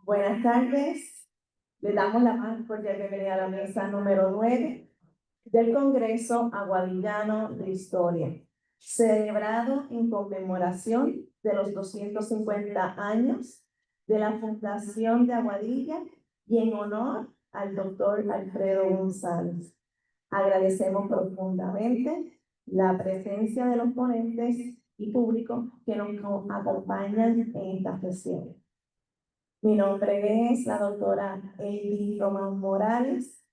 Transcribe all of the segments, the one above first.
Buenas tardes. Le damos la más cordial bienvenida a la mesa número 9 del Congreso Aguadillano de Historia, celebrado en conmemoración de los 250 años de la fundación de Aguadilla y en honor al doctor Alfredo González. Agradecemos profundamente la presencia de los ponentes y público que nos acompañan en esta sesión. Mi nombre es la doctora Eddie Román Morales,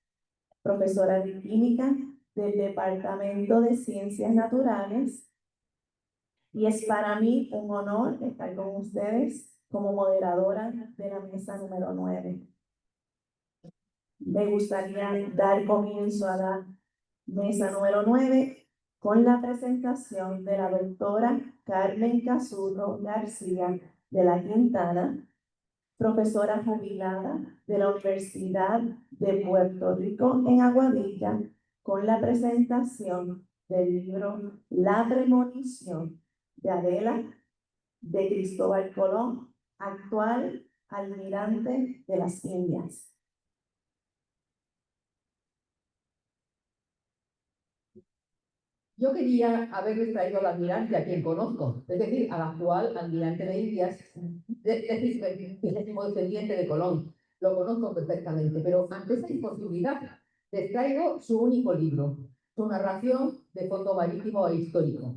profesora de Química del Departamento de Ciencias Naturales, y es para mí un honor estar con ustedes como moderadora de la mesa número 9. Me gustaría dar comienzo a la mesa número 9 con la presentación de la doctora Carmen Casurro García de la Quintana, profesora jubilada de la Universidad de Puerto Rico en Aguadilla, con la presentación del libro La Premonición de Adela de Cristóbal Colón, actual almirante de las Indias. Yo quería haberles traído al almirante a quien conozco, es decir, al actual almirante de Indias, legítimo descendiente de Colón. Lo conozco perfectamente, pero ante esa imposibilidad les traigo su único libro, su narración de fondo marítimo e histórico,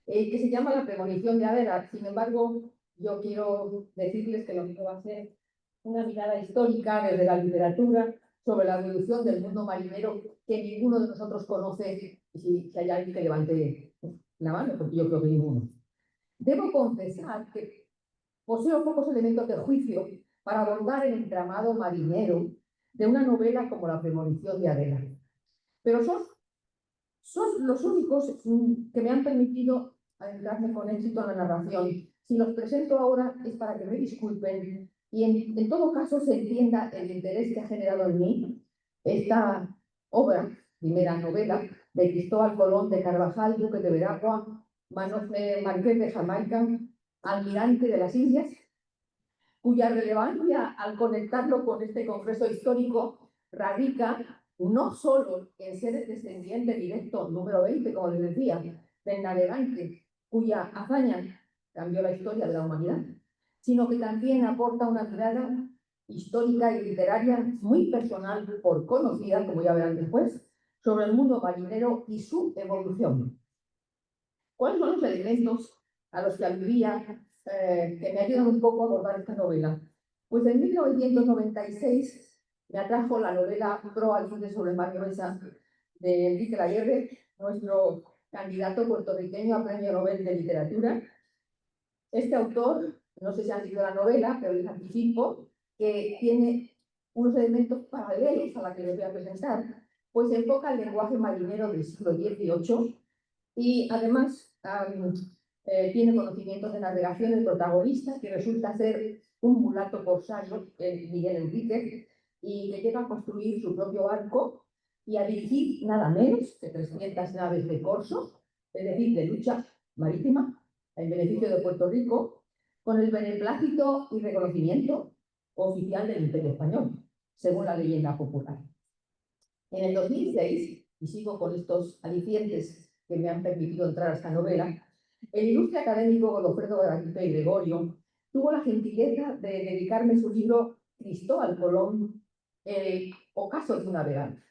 que se llama La Premonición de Adela. Sin embargo, yo quiero decirles que lo que va a ser una mirada histórica desde la literatura sobre la evolución del mundo marinero que ninguno de nosotros conoce, si hay alguien que levante la mano, porque yo creo que ninguno. Debo confesar que poseo pocos elementos de juicio para abordar el entramado marinero de una novela como La Premonición de Adela. Pero son los únicos que me han permitido adentrarme con éxito en la narración. Si los presento ahora es para que me disculpen y en todo caso se entienda el interés que ha generado en mí esta obra, primera novela, de Cristóbal Colón de Carvajal, duque de Veragua, marqués de Jamaica, almirante de las Indias, cuya relevancia al conectarlo con este congreso histórico radica no solo en ser el descendiente directo número 20, como les decía, del navegante, cuya hazaña cambió la historia de la humanidad, sino que también aporta una mirada histórica y literaria muy personal, por conocida, como ya verán después, sobre el mundo marinero y su evolución. ¿Cuáles son los elementos a los que aludía que me ayudan un poco a abordar esta novela? Pues en 1996 me atrajo la novela Pro Alfonso sobre Mario Mesa de Enrique Laguerre, nuestro candidato puertorriqueño a Premio Nobel de Literatura. Este autor, no sé si han leído la novela, pero les anticipo que tiene unos elementos paralelos a la que les voy a presentar, pues enfoca el lenguaje marinero del siglo XVIII y además tiene conocimientos de navegación el protagonista, que resulta ser un mulato corsario, Miguel Enríquez, y que llega a construir su propio barco y a dirigir nada menos que 300 naves de corso, es decir, de lucha marítima, en beneficio de Puerto Rico, con el beneplácito y reconocimiento oficial del Imperio Español, según la leyenda popular. En el 2006, y sigo con estos alicientes que me han permitido entrar a esta novela, el ilustre académico Godofredo García y Gregorio tuvo la gentileza de dedicarme su libro Cristóbal Colón, el ocaso de un navegante.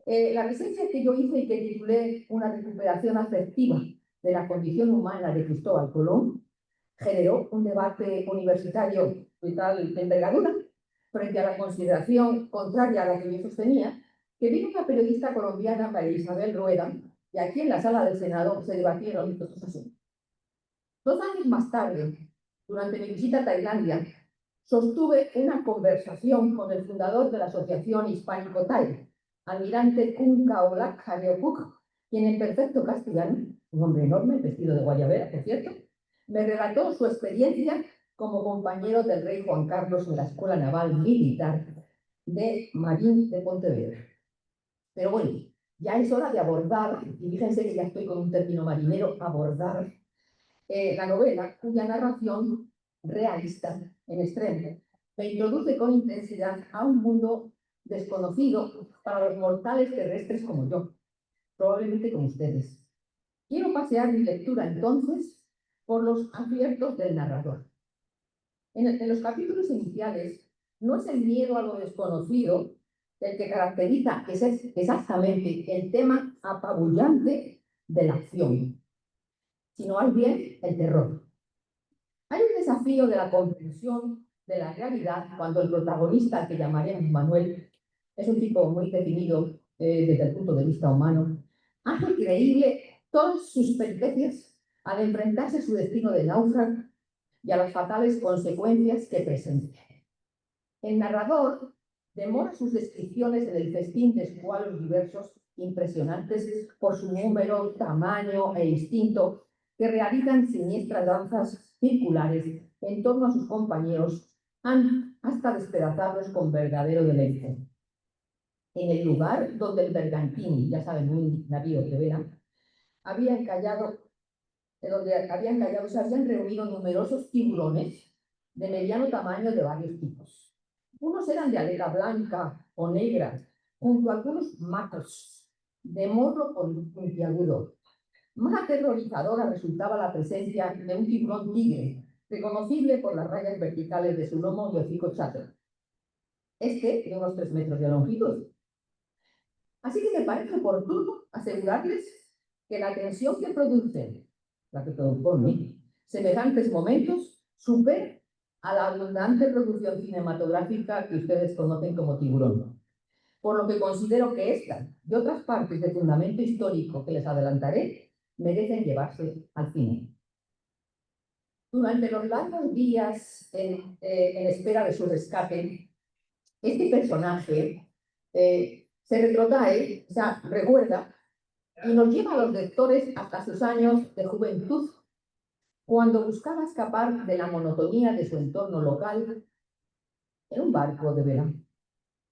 La reseña que yo hice y que titulé Una recuperación afectiva de la condición humana de Cristóbal Colón generó un debate universitario de tal envergadura frente a la consideración contraria a la que yo sostenía, que vino una periodista colombiana, María Isabel Rueda, y aquí en la sala del Senado se debatieron estos asuntos. 2 años más tarde, durante mi visita a Tailandia, sostuve una conversación con el fundador de la Asociación Hispánico-Tai, almirante Kun Kaolak Haneokuk, quien en perfecto castellano, un hombre enorme, vestido de guayabera, por cierto, me relató su experiencia como compañero del rey Juan Carlos en la Escuela Naval Militar de Marín de Pontevedra. Pero bueno, ya es hora de abordar, y fíjense que ya estoy con un término marinero, abordar la novela, cuya narración realista en extremo. Me introduce con intensidad a un mundo desconocido para los mortales terrestres como yo, probablemente como ustedes. Quiero pasear mi lectura entonces por los aciertos del narrador. En los capítulos iniciales no es el miedo a lo desconocido el que caracteriza exactamente el tema apabullante de la acción, sino más bien el terror. Hay un desafío de la comprensión de la realidad cuando el protagonista, que llamaremos Manuel, es un tipo muy definido desde el punto de vista humano, hace creíble todas sus peripecias al enfrentarse a su destino de náufrago y a las fatales consecuencias que presencia. El narrador demora sus descripciones en el festín de escualos diversos, impresionantes por su número, tamaño e instinto, que realizan siniestras danzas circulares en torno a sus compañeros hasta despedazarlos con verdadero deleite. En el lugar donde el Bergantini, ya saben, un navío de vela, había encallado, se habían reunido numerosos tiburones de mediano tamaño de varios tipos. Unos eran de aleta blanca o negra, junto a algunos macos de morro puntiagudo. Más aterrorizadora resultaba la presencia de un tiburón tigre, reconocible por las rayas verticales de su lomo y hocico chato. De unos 3 metros de longitud. Así que me parece oportuno asegurarles que la tensión que produce, la que propone, semejantes momentos, supera a la abundante producción cinematográfica que ustedes conocen como Tiburón. Por lo que considero que esta y otras partes de fundamento histórico que les adelantaré merecen llevarse al cine. Durante los largos días en espera de su rescate, este personaje se retrotrae, o sea, recuerda, y nos lleva a los lectores hasta sus años de juventud, cuando buscaba escapar de la monotonía de su entorno local en un barco de vela,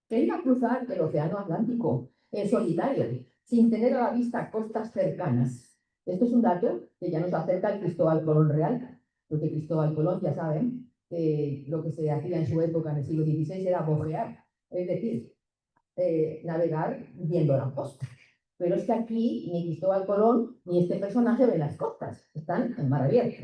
que iba a cruzar el océano Atlántico en solitario, sin tener a la vista costas cercanas. Esto es un dato que ya nos acerca al Cristóbal Colón real, porque Cristóbal Colón, ya saben, que lo que se hacía en su época, en el siglo XVI, era bojear, es decir, navegar viendo la costa. Pero es que aquí ni Cristóbal Colón ni este personaje ven las costas, están en mar abierto.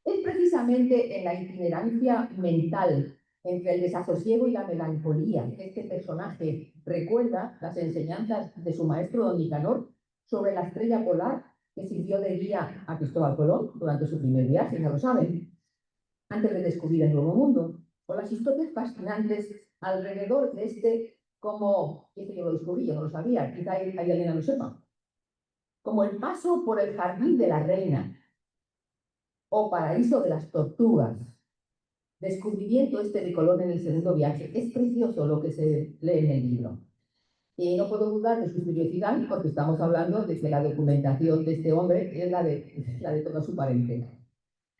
Es precisamente en la itinerancia mental entre el desasosiego y la melancolía que este personaje recuerda las enseñanzas de su maestro don Nicanor sobre la estrella polar que sirvió de guía a Cristóbal Colón durante su primer viaje, ya lo saben, antes de descubrir el Nuevo Mundo, con las historias fascinantes alrededor de como, y esto yo lo descubrí, yo no lo sabía, quizá hay alguien no lo sepa, como el paso por el jardín de la reina o paraíso de las tortugas. Descubrimiento de Colón en el segundo viaje. Es precioso lo que se lee en el libro. Y no puedo dudar de su curiosidad, porque estamos hablando de que la documentación de este hombre es la de toda su parentela.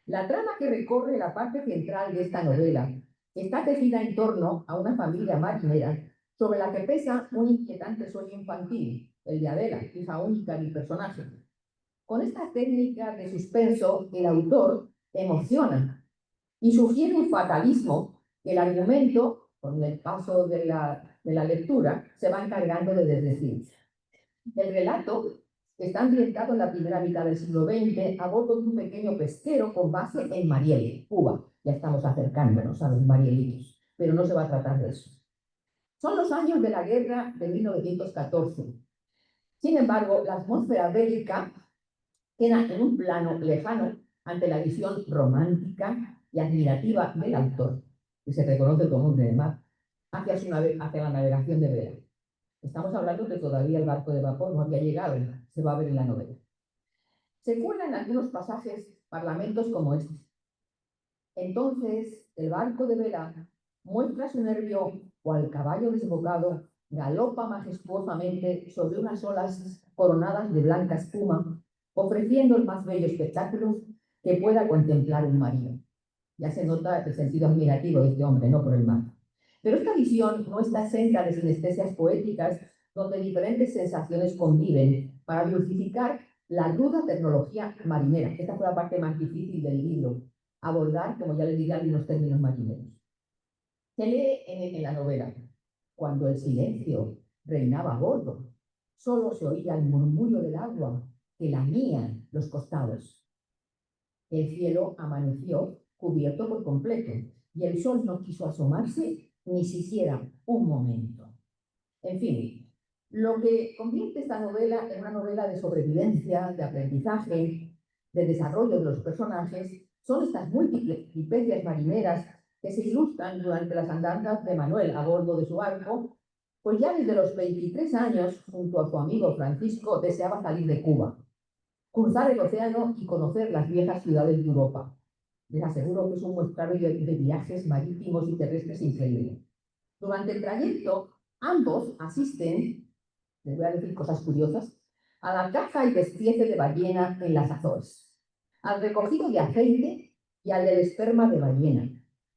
La trama que recorre la parte central de esta novela está tejida en torno a una familia marinera sobre la que pesa un inquietante sueño infantil, el de Adela, hija única del personaje. Con esta técnica de suspenso, el autor emociona y sugiere un fatalismo que el argumento, con el paso de la lectura, se va encargando de desdecir. El relato está ambientado en la primera mitad del siglo XX a bordo de un pequeño pesquero con base en Mariel, Cuba. Ya estamos acercándonos a los marielitos, pero no se va a tratar de eso. Son los años de la guerra de 1914. Sin embargo, la atmósfera bélica queda en un plano lejano ante la visión romántica y admirativa del autor, que se reconoce como hombre de mar, hacia la navegación de vela. Estamos hablando que todavía el barco de vapor no había llegado, se va a ver en la novela. Se cuelan en algunos pasajes parlamentos como este. Entonces, el barco de vela muestra su nervio cual caballo desbocado, galopa majestuosamente sobre unas olas coronadas de blanca espuma, ofreciendo el más bello espectáculo que pueda contemplar un marino. Ya se nota el sentido admirativo de este hombre, no por el mar. Pero esta visión no está exenta de sinestesias poéticas donde diferentes sensaciones conviven para dulcificar la ruda tecnología marinera. Esta fue la parte más difícil del libro, abordar, como ya les dije, algunos términos marineros. Se lee en la novela: cuando el silencio reinaba a bordo, solo se oía el murmullo del agua que lamía los costados. El cielo amaneció cubierto por completo y el sol no quiso asomarse ni siquiera un momento. En fin, lo que convierte esta novela en una novela de sobrevivencia, de aprendizaje, de desarrollo de los personajes, son estas múltiples peripecias marineras que se ilustran durante las andanzas de Manuel a bordo de su barco, pues ya desde los 23 años, junto a su amigo Francisco, deseaba salir de Cuba, cruzar el océano y conocer las viejas ciudades de Europa. Les aseguro que es un muestrario de viajes marítimos y terrestres increíble. Durante el trayecto, ambos asisten, les voy a decir cosas curiosas, a la caza y despiece de ballena en las Azores, al recogido de aceite y al del esperma de ballena,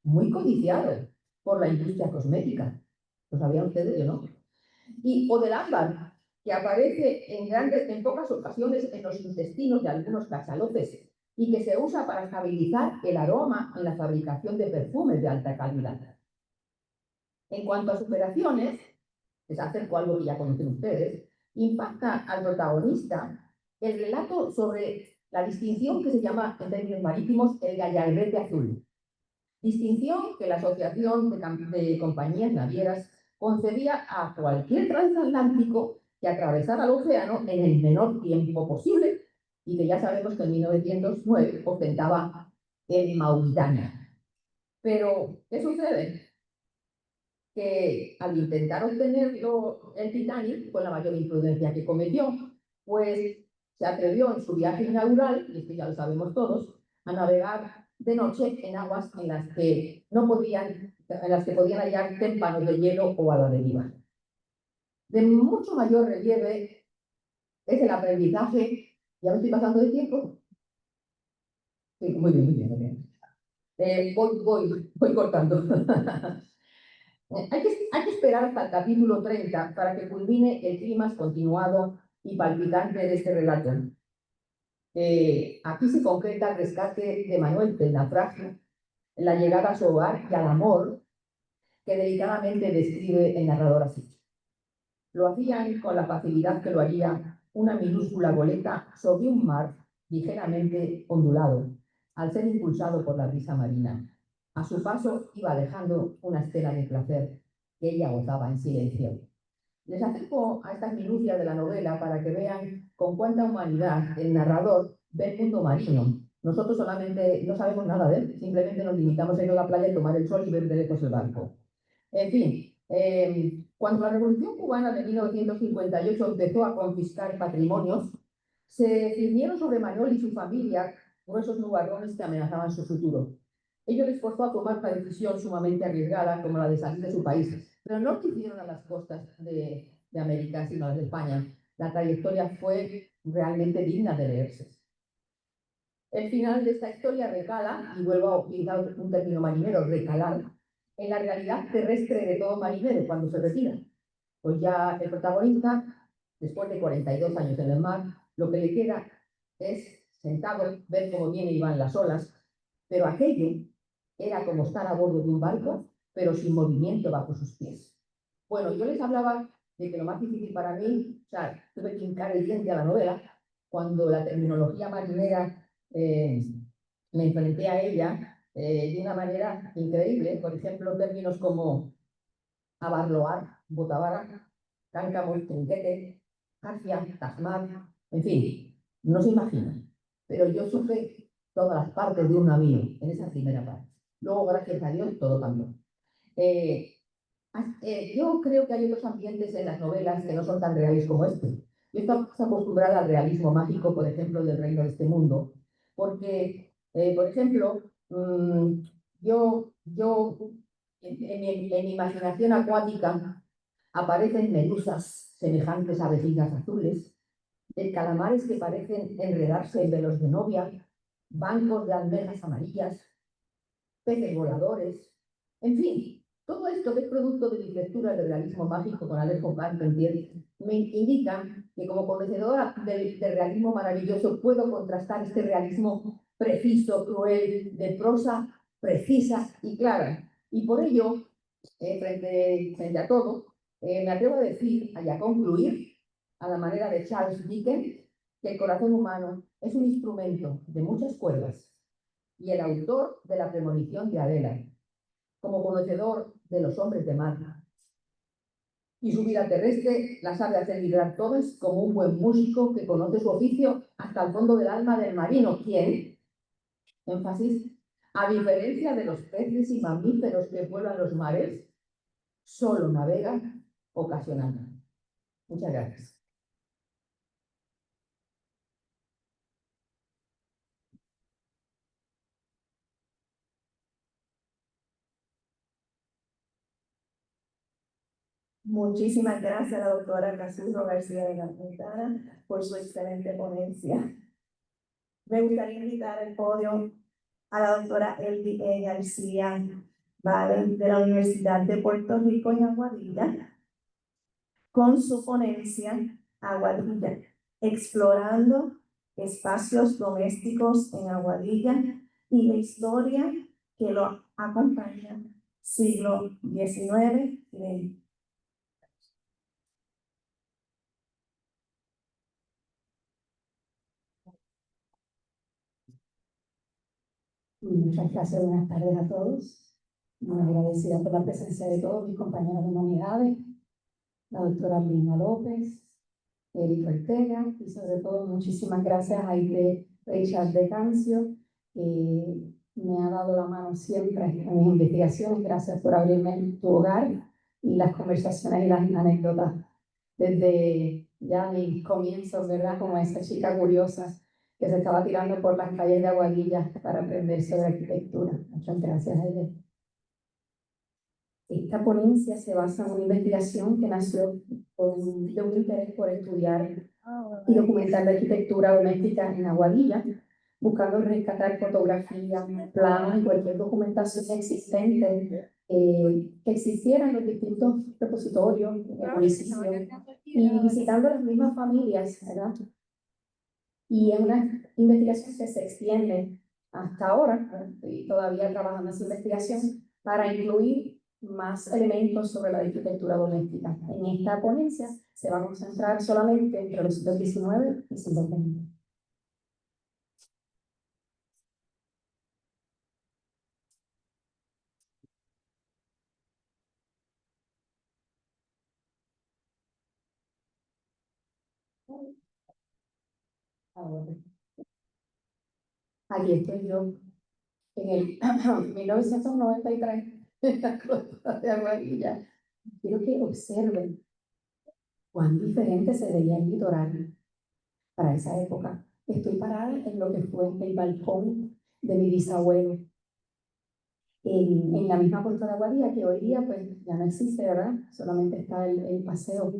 muy codiciado por la industria cosmética. ¿Lo sabían ustedes? Yo no. O del ámbar, que aparece en pocas ocasiones en los intestinos de algunos cachalotes y que se usa para estabilizar el aroma en la fabricación de perfumes de alta calidad. En cuanto a superaciones, les acerco algo que ya conocen ustedes, impacta al protagonista el relato sobre la distinción que se llama, en términos marítimos, el gallardete azul. Distinción que la Asociación de Compañías Navieras concedía a cualquier transatlántico que atravesara el océano en el menor tiempo posible y que ya sabemos que en 1909 ostentaba en Mauritania. Pero, ¿qué sucede? Que al intentar obtenerlo el Titanic, con la mayor imprudencia que cometió, pues se atrevió en su viaje inaugural, y esto ya lo sabemos todos, a navegar de noche en aguas en las que podían hallar témpanos de hielo o a la deriva. De mucho mayor relieve es el aprendizaje. ¿Ya me estoy pasando de tiempo? Sí, muy bien, muy bien, muy bien. Voy cortando. Hay que esperar hasta el capítulo 30 para que culmine el clímax continuado y palpitante de este relato. Aquí se concreta el rescate de Manuel del naufragio, la llegada a su hogar y al amor que delicadamente describe el narrador así. Lo hacían con la facilidad que lo haría una minúscula goleta sobre un mar ligeramente ondulado, al ser impulsado por la brisa marina. A su paso iba dejando una estela de placer que ella gozaba en silencio. Les acerco a estas minucias de la novela para que vean con cuánta humanidad el narrador ve el mundo marino. Nosotros solamente no sabemos nada de él, simplemente nos limitamos a ir a la playa y tomar el sol y ver de lejos el barco. En fin, cuando la Revolución Cubana de 1958 empezó a confiscar patrimonios, se ciñeron sobre Manuel y su familia gruesos nubarrones que amenazaban su futuro. Ello les forzó a tomar una decisión sumamente arriesgada, como la de salir de su país, pero no lo hicieron a las costas de América, sino a las de España. La trayectoria fue realmente digna de leerse. El final de esta historia recala, y vuelvo a utilizar un término marinero, recalar, en la realidad terrestre de todo marinero cuando se retira. Pues ya el protagonista, después de 42 años en el mar, lo que le queda es sentado, ver cómo vienen y van las olas, pero aquello era como estar a bordo de un barco, pero sin movimiento bajo sus pies. Bueno, yo les hablaba de que lo más difícil para mí, o sea, tuve que hincar el diente a la novela, cuando la terminología marinera me enfrenté a ella de una manera increíble. Por ejemplo, términos como abarloar, botavara, cáncamo, trinquete, jarcia, tasmar, en fin, no se imaginan. Pero yo supe todas las partes de un navío en esa primera parte. Luego, gracias a Dios, todo cambió. Yo creo que hay otros ambientes en las novelas que no son tan reales como este. Yo estoy acostumbrada al realismo mágico, por ejemplo, del Reino de este Mundo, porque, por ejemplo, yo en mi imaginación acuática aparecen medusas semejantes a vejigas azules, calamares que parecen enredarse en velos de novia, bancos de almejas amarillas, peces voladores, en fin, todo esto que es producto de mi lectura del realismo mágico con Alejo Carpentier me indica que como conocedora del realismo maravilloso puedo contrastar este realismo preciso, cruel, de prosa precisa y clara. Y por ello, frente a todo, me atrevo a decir, y a concluir, a la manera de Charles Dickens, que el corazón humano es un instrumento de muchas cuerdas y el autor de la premonición de Adela, como conocedor de los hombres de mar y su vida terrestre, la sabe hacer vibrar todas como un buen músico que conoce su oficio hasta el fondo del alma del marino, quien, énfasis, a diferencia de los peces y mamíferos que pueblan los mares, solo navega ocasionalmente. Muchas gracias. Muchísimas gracias a la doctora Casildo García de la Quintana por su excelente ponencia. Me gustaría invitar al podio a la doctora Elvi García Valen de la Universidad de Puerto Rico en Aguadilla con su ponencia Aguadilla, explorando espacios domésticos en Aguadilla y la historia que lo acompaña siglo XIX y XX. Muchas gracias, buenas tardes a todos. Muy agradecida por la presencia de todos mis compañeros de humanidades, la doctora Lina López, Erika Ortega y sobre todo muchísimas gracias a Aide Richard de Cancio, que me ha dado la mano siempre en mis investigaciones. Gracias por abrirme tu hogar y las conversaciones y las anécdotas desde ya mis comienzos, ¿verdad? Como esa chica curiosa que se estaba tirando por las calles de Aguadilla para aprender sobre arquitectura. Muchas gracias a ella. Esta ponencia se basa en una investigación que nació de un interés por estudiar y documentar la arquitectura doméstica en Aguadilla, buscando rescatar fotografías, planos y cualquier documentación existente que existiera en los distintos repositorios del municipio y visitando las mismas familias, ¿verdad? Y es una investigación que se extiende hasta ahora, estoy todavía trabajando en esa investigación, para incluir más elementos sobre la arquitectura doméstica. En esta ponencia se va a concentrar solamente entre los siglos XIX y siglo XX. Ahora, aquí estoy yo, en el 1993, en la costa de Aguadilla. Quiero que observen cuán diferente se veía el litoral para esa época. Estoy parada en lo que fue el balcón de mi bisabuelo, en la misma costa de Aguadilla, que hoy día pues ya no existe, ¿verdad? Solamente está el paseo.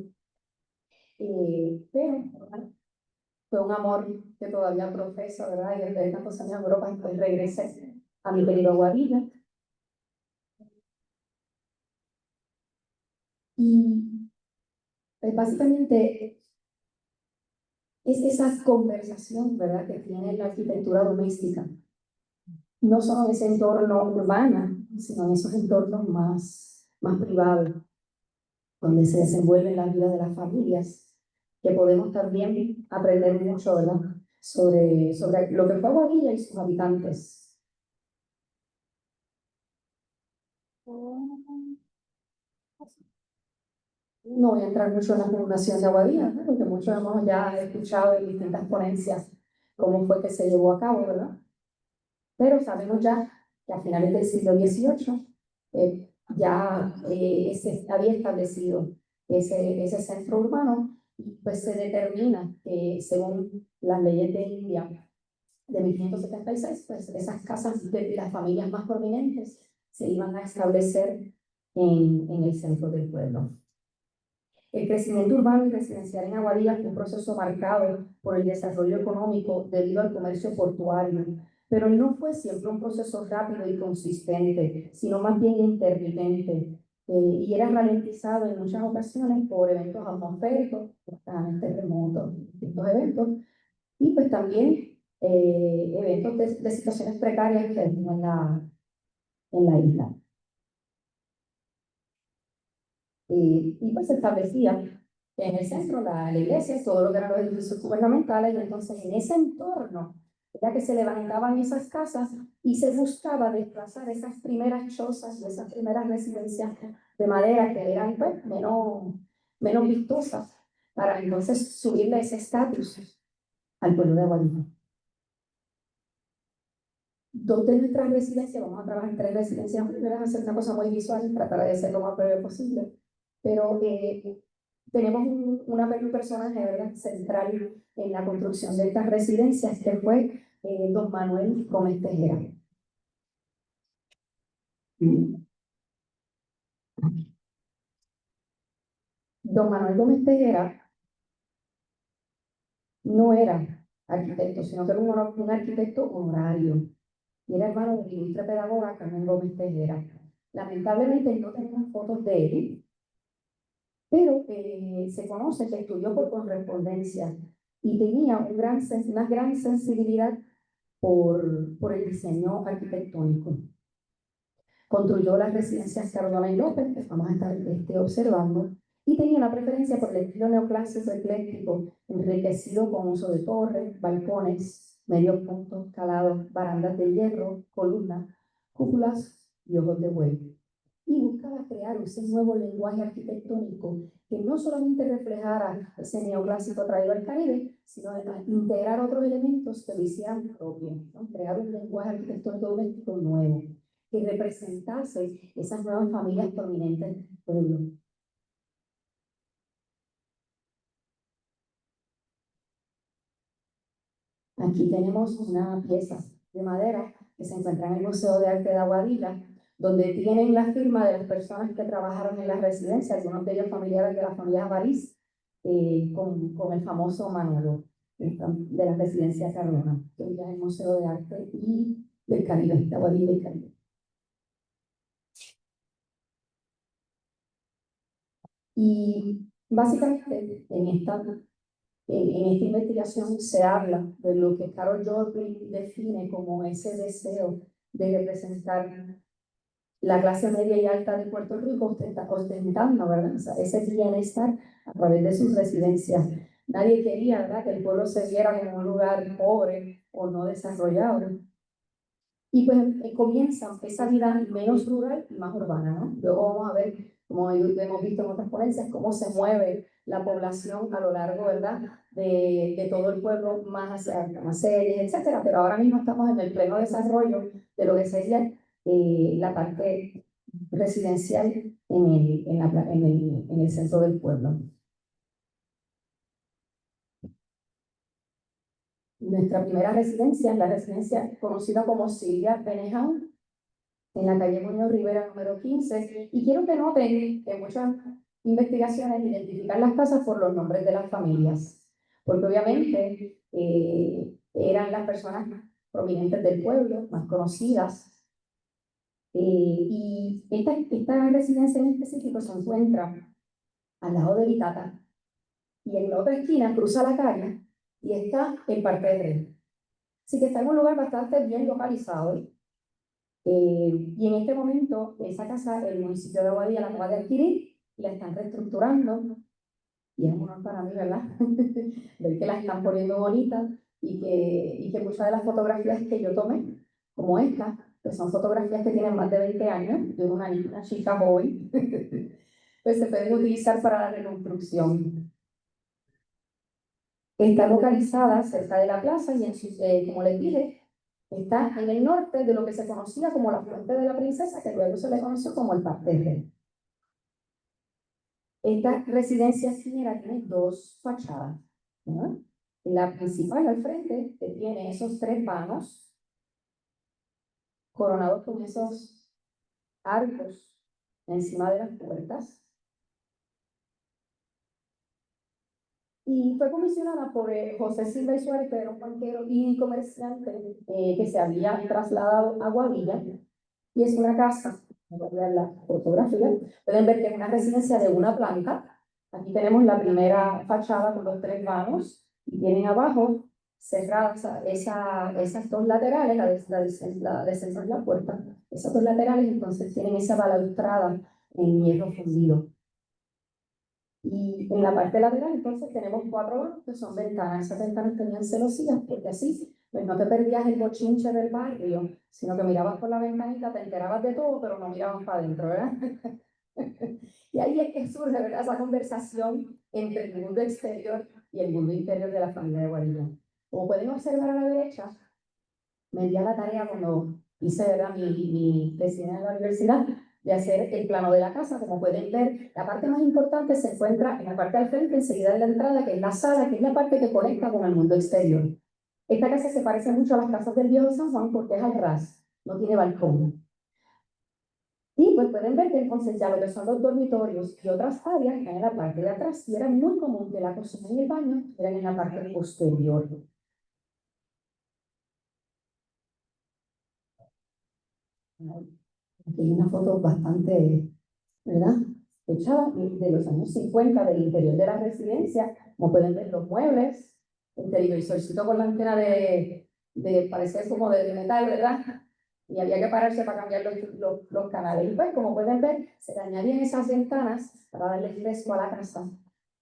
Pero ¿verdad? Fue un amor que todavía profeso, ¿verdad? Y después de tantos años en Europa, pues regresé a mi querido Aguadilla. Y pues, básicamente es esa conversación, ¿verdad?, que tiene la arquitectura doméstica. No solo en ese entorno urbano, sino en esos entornos más privados, donde se desenvuelven las vidas de las familias, que podemos también aprender mucho, ¿verdad?, sobre lo que fue Aguadilla y sus habitantes. No voy a entrar mucho en la fundación de Aguadilla, ¿no?, porque muchos hemos ya escuchado en distintas ponencias cómo fue que se llevó a cabo, ¿verdad? Pero sabemos ya que a finales del siglo XVIII ya se había establecido ese centro urbano, y pues se determina que según las leyes de India de 1576, pues esas casas de las familias más prominentes se iban a establecer en el centro del pueblo. El crecimiento urbano y residencial en Aguadilla fue un proceso marcado por el desarrollo económico debido al comercio portuario, pero no fue siempre un proceso rápido y consistente, sino más bien intermitente, y era ralentizado en muchas ocasiones por eventos atmosféricos, terremotos, distintos eventos, y pues también eventos de situaciones precarias que hay en la isla. Y pues se establecía que en el centro la iglesia, todo lo que eran los edificios gubernamentales, y entonces en ese entorno era que se levantaban esas casas y se buscaba desplazar esas primeras chozas y esas primeras residencias de madera que eran pues, menos vistosas, para entonces subirle ese estatus al pueblo de Aguadilla. Dos de nuestras residencias, vamos a trabajar en 3 residencias, primero a hacer una cosa muy visual, tratar de ser lo más breve posible, pero tenemos un personaje, ¿verdad?, central en la construcción de estas residencias, que fue don Manuel Gómez Tejera. Don Manuel Gómez Tejera no era arquitecto, sino que era un arquitecto honorario, y era hermano de la ilustre pedagoga Carmen Gómez Tejera. Lamentablemente no tenemos fotos de él, pero se conoce que estudió por correspondencia y tenía una gran sensibilidad por el diseño arquitectónico. Construyó las residencias Cardona y López, que vamos a estar observando, y tenía una preferencia por el estilo neoclásico ecléctico, enriquecido con uso de torres, balcones, medios puntos, calados, barandas de hierro, columnas, cúpulas y ojos de buey. Y buscaba crear ese nuevo lenguaje arquitectónico que no solamente reflejara ese neoclásico traído al Caribe, sino además integrar otros elementos que lo hicieran propio, ¿no? Crear un lenguaje arquitectónico doméstico nuevo, que representase esas nuevas familias prominentes del pueblo. Aquí tenemos una pieza de madera que se encuentra en el Museo de Arte de Aguadilla, donde tienen la firma de las personas que trabajaron en la residencia, algunos de ellos familiares de la familia Avariz, con el famoso Manolo de la residencia Cardona, que ya es el Museo de Arte y del Caribe, de Aguadilla y Caribe. Y básicamente en esta investigación se habla de lo que Carol Jordan define como ese deseo de representar la clase media y alta de Puerto Rico, ostentando, ¿verdad?, o sea, ese bienestar a través de sus residencias. Nadie quería, ¿verdad?, que el pueblo se viera como un lugar pobre o no desarrollado. Y pues comienza esa vida menos rural y más urbana, ¿no? Luego vamos a ver, como hemos visto en otras ponencias, cómo se mueve la población a lo largo, ¿verdad?, de todo el pueblo, más hacia Arcamaceres, etcétera. Pero ahora mismo estamos en el pleno desarrollo de lo que sería la parte residencial en el centro del pueblo. Nuestra primera residencia es la residencia conocida como Silvia Beneján, en la calle Muñoz Rivera número 15, y quiero que noten que muchas investigaciones identifican las casas por los nombres de las familias, porque obviamente eran las personas prominentes del pueblo, más conocidas, y esta residencia en específico se encuentra al lado de Vitata, y en la otra esquina cruza la calle y está el Parque del Rey. Así que está en un lugar bastante bien localizado. Y en este momento, esa casa, el municipio de Aguadilla la acaba de adquirir y la están reestructurando. Y es un honor para mí, ¿verdad? Ver que la están poniendo bonita y que muchas de las fotografías que yo tomé, como esta, que son fotografías que tienen más de 20 años, de una chica joven, pues se pueden utilizar para la reconstrucción. Está localizada cerca de la plaza y, como les dije, está en el norte de lo que se conocía como la Fuente de la Princesa, que luego se le conoció como el Parque del Rey. Esta residencia finera tiene 2 fachadas, ¿no? La principal al frente, que tiene esos 3 vanos coronados con esos arcos encima de las puertas. Y fue comisionada por José Silva y Suárez, que era un banquero y comerciante que se había trasladado a Aguadilla. Y es una casa, voy a ver la fotografía, pueden ver que es una residencia de una planta. Aquí tenemos la primera fachada con los 3 vanos y tienen abajo cerradas, esas dos laterales, la de centro es la puerta, esas dos laterales entonces tienen esa balaustrada en hierro fundido. Y en la parte lateral entonces tenemos 4 vanos que son ventanas. Esas ventanas tenían celosías porque así pues no te perdías el bochinche del barrio, sino que mirabas por la ventanita, te enterabas de todo, pero no mirabas para adentro, ¿verdad? Y ahí es que surge, ¿verdad?, esa conversación entre el mundo exterior y el mundo interior de la familia de Guadilla. Como pueden observar a la derecha, me di a la tarea cuando hice, ¿verdad?, mi tesis en la universidad, de hacer el plano de la casa. Como pueden ver, la parte más importante se encuentra en la parte al frente, enseguida de la entrada, que es la sala, que es la parte que conecta con el mundo exterior. Esta casa se parece mucho a las casas del viejo San Juan porque es al ras, no tiene balcón. Y pues pueden ver que entonces ya lo que son los dormitorios y otras áreas están en la parte de atrás, y era muy común que la cocina y el baño estuvieran en la parte posterior. Aquí hay una foto bastante, ¿verdad?, hecha de los años 50 del interior de la residencia. Como pueden ver, los muebles, el televisorcito con la antena parecía como de metal, ¿verdad? Y había que pararse para cambiar los canales. Y pues, como pueden ver, se le añadían esas ventanas para darle fresco a la casa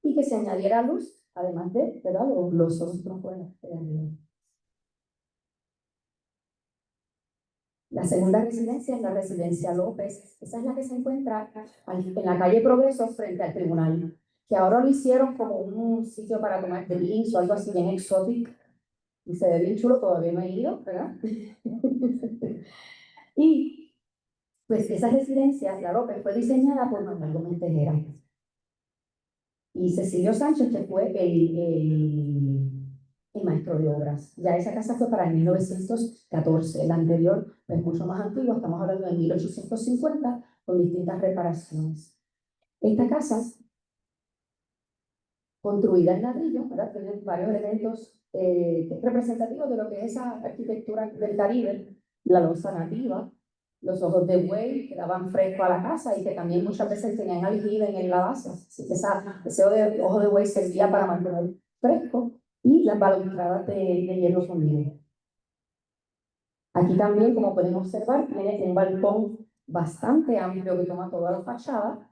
y que se añadiera luz, además de, ¿verdad?, los otros fuera de arriba. La segunda residencia es la residencia López. Esa es la que se encuentra en la calle Progreso frente al tribunal, que ahora lo hicieron como un sitio para tomar drinks o algo así bien exótico. Y se ve bien chulo, todavía no he ido, ¿verdad? Y pues esa residencia, la López, fue diseñada por Manuel Gómez Tejera y Cecilio Sánchez, que fue el maestro de obras. Ya esa casa fue para el 1914, la anterior es mucho más antigua, estamos hablando de 1850, con distintas reparaciones. Esta casa, construida en ladrillo, ¿verdad?, tiene varios elementos representativos de lo que es esa arquitectura del Caribe, la loza nativa, los ojos de buey que daban fresco a la casa y que también muchas veces tenían aljibe en la base, así que ese ojo de buey servía para mantener fresco, y las balaustradas de hierro fundido. Aquí también, como pueden observar, tiene un balcón bastante amplio que toma toda la fachada,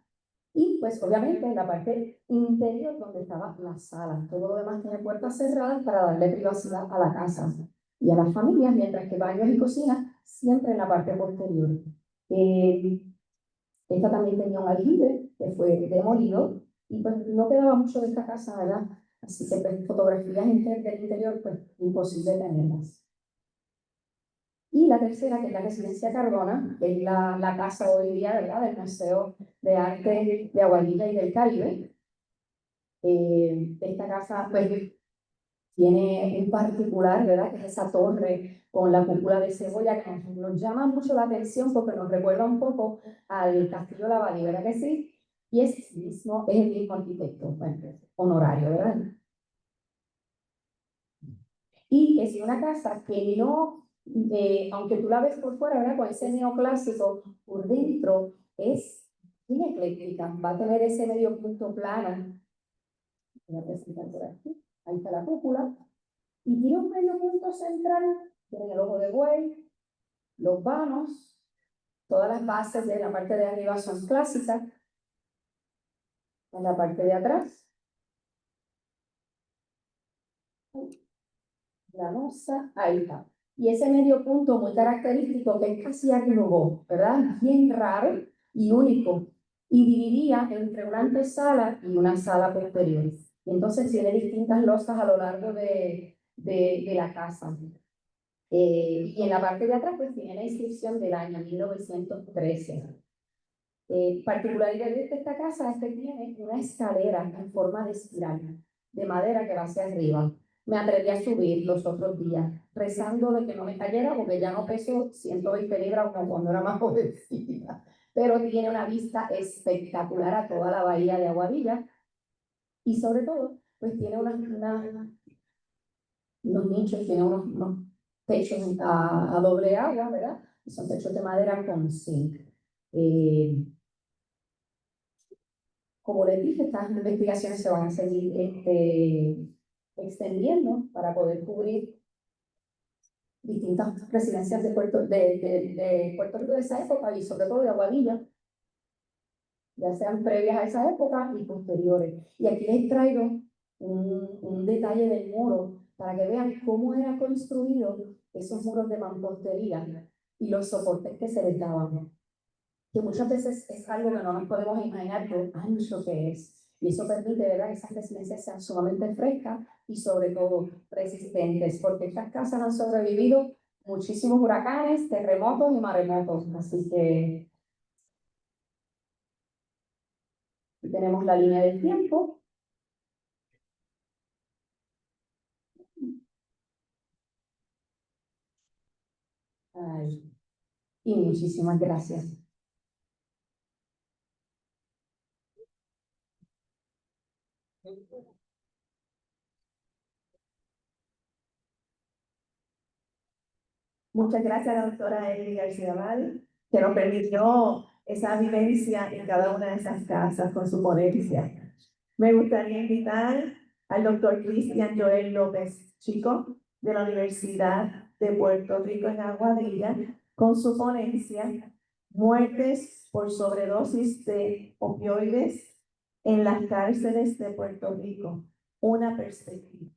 y pues obviamente en la parte interior donde estaba la sala. Todo lo demás tiene puertas cerradas para darle privacidad a la casa y a las familias, mientras que baños y cocinas siempre en la parte posterior. Esta también tenía un aljibe que fue demolido y pues no quedaba mucho de esta casa, ¿verdad? Así que pues, fotografías del interior, pues imposible tenerlas. Y la tercera, que es la Residencia Cardona, que es la casa hoy día, ¿verdad?, del Museo de Arte de Aguadilla y del Caribe. Esta casa, pues, tiene en particular, ¿verdad?, que es esa torre con la cúpula de cebolla que nos llama mucho la atención porque nos recuerda un poco al Castillo Lavadí, ¿verdad que sí? Y es el mismo arquitecto, bueno, honorario, ¿verdad? Y es una casa que no, aunque tú la ves por fuera, ¿verdad?, con ese neoclásico, por dentro es bien ecléctica. Va a tener ese medio punto plano. Voy a presentar por aquí. Ahí está la cúpula. Y tiene un medio punto central, tiene el ojo de buey, los vanos, todas las bases de la parte de arriba son clásicas. En la parte de atrás, la losa, ahí está. Y ese medio punto muy característico que es casi arrugó, ¿verdad? Bien raro y único. Y dividía entre una antesala y una sala posterior. Y entonces tiene distintas losas a lo largo de la casa. Y en la parte de atrás pues tiene la inscripción del año 1913. Particularidad de esta casa es que tiene una escalera en forma de espiral, de madera que va hacia arriba. Me atreví a subir los otros días, rezando de que no me cayera, porque ya no peso 120 libras como cuando era más jovencita. Pero tiene una vista espectacular a toda la bahía de Aguadilla. Y sobre todo, pues tiene unos nichos, tiene unos techos a doble agua, ¿verdad? Y son techos de madera con zinc. Como les dije, estas investigaciones se van a seguir extendiendo para poder cubrir distintas residencias de Puerto Rico de esa época y sobre todo de Aguadilla, ya sean previas a esa época y posteriores. Y aquí les traigo un detalle del muro para que vean cómo era construido esos muros de mampostería y los soportes que se les daban, que muchas veces es algo que no nos podemos imaginar lo ancho que es. Y eso permite, ¿verdad?, que esas residencias sean sumamente frescas y sobre todo resistentes, porque estas casas han sobrevivido muchísimos huracanes, terremotos y maremotos. Así que aquí tenemos la línea del tiempo. Ay, y muchísimas gracias. Muchas gracias a la doctora Eli García Val, que nos permitió esa vivencia en cada una de esas casas con su ponencia. Me gustaría invitar al doctor Cristian Joel López Chico, de la Universidad de Puerto Rico en Aguadilla, con su ponencia Muertes por sobredosis de opioides en las cárceles de Puerto Rico, una perspectiva.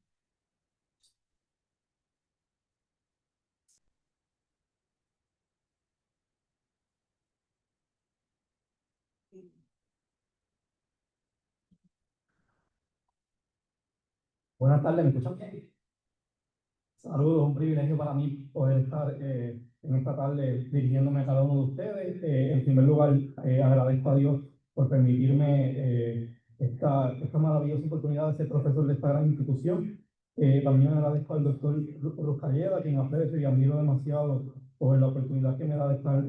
Buenas tardes, ¿me escuchan bien? Saludos, un privilegio para mí poder estar en esta tarde dirigiéndome a cada uno de ustedes. En primer lugar, agradezco a Dios por permitirme esta maravillosa oportunidad de ser profesor de esta gran institución. También agradezco al doctor Ruscalleda, a quien aprecio y admiro demasiado por la oportunidad que me da de estar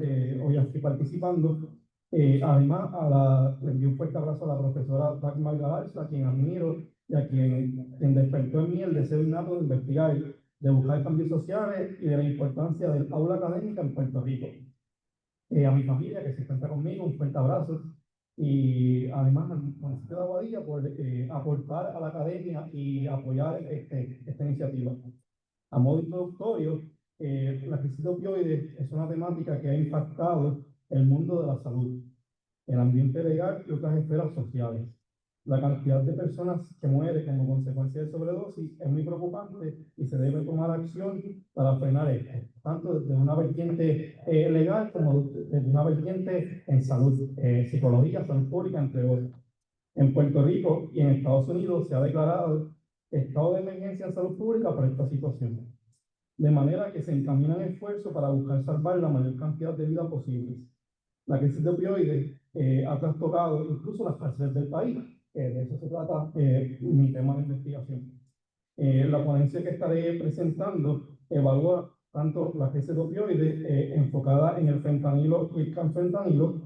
hoy aquí participando. Además, le envío un fuerte abrazo a la profesora Dagmar Galarza, a quien admiro y a quien despertó en mí el deseo innato de investigar, de buscar cambios sociales y de la importancia del aula académica en Puerto Rico. A mi familia que se encuentra conmigo, un fuerte abrazo. Y además al municipio de Aguadilla por aportar a la academia y apoyar esta iniciativa. A modo introductorio, la crisis de opioides es una temática que ha impactado el mundo de la salud, el ambiente legal y otras esferas sociales. La cantidad de personas que mueren como consecuencia de sobredosis es muy preocupante y se debe tomar acción para frenar esto, tanto desde una vertiente legal como desde una vertiente en salud, psicología, salud pública, entre otros. En Puerto Rico y en Estados Unidos se ha declarado estado de emergencia en salud pública por esta situación, de manera que se encaminan esfuerzos para buscar salvar la mayor cantidad de vidas posibles. La crisis de opioides ha trastocado incluso las cárceles del país. De eso se trata mi tema de investigación. La ponencia que estaré presentando evalúa tanto la crisis de opioides enfocada en el fentanilo y el canfentanilo,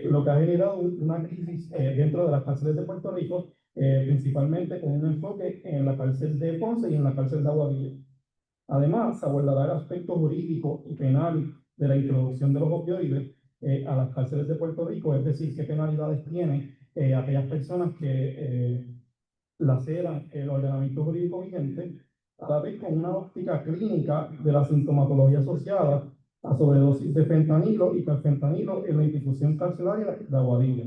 lo que ha generado una crisis dentro de las cárceles de Puerto Rico, principalmente con un enfoque en la cárcel de Ponce y en la cárcel de Aguadilla. Además, se abordará el aspecto jurídico y penal de la introducción de los opioides a las cárceles de Puerto Rico, es decir, qué penalidades tienen aquellas personas que laceran el ordenamiento jurídico vigente, a la vez con una óptica clínica de la sintomatología asociada a sobredosis de fentanilo y carfentanilo en la institución carcelaria de Aguadilla.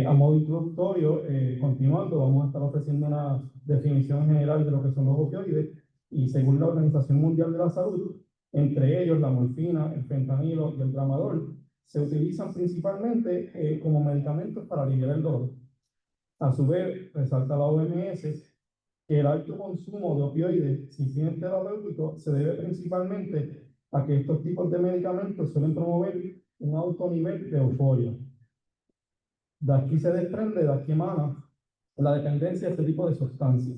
A modo introductorio, continuando, vamos a estar ofreciendo una definición general de lo que son los opioides y según la Organización Mundial de la Salud, entre ellos la morfina, el fentanilo y el tramadol, se utilizan principalmente como medicamentos para aliviar el dolor. A su vez, resalta la OMS que el alto consumo de opioides sin fines terapéuticos se debe principalmente a que estos tipos de medicamentos suelen promover un alto nivel de euforia. De aquí se desprende, de aquí emana la dependencia de este tipo de sustancias.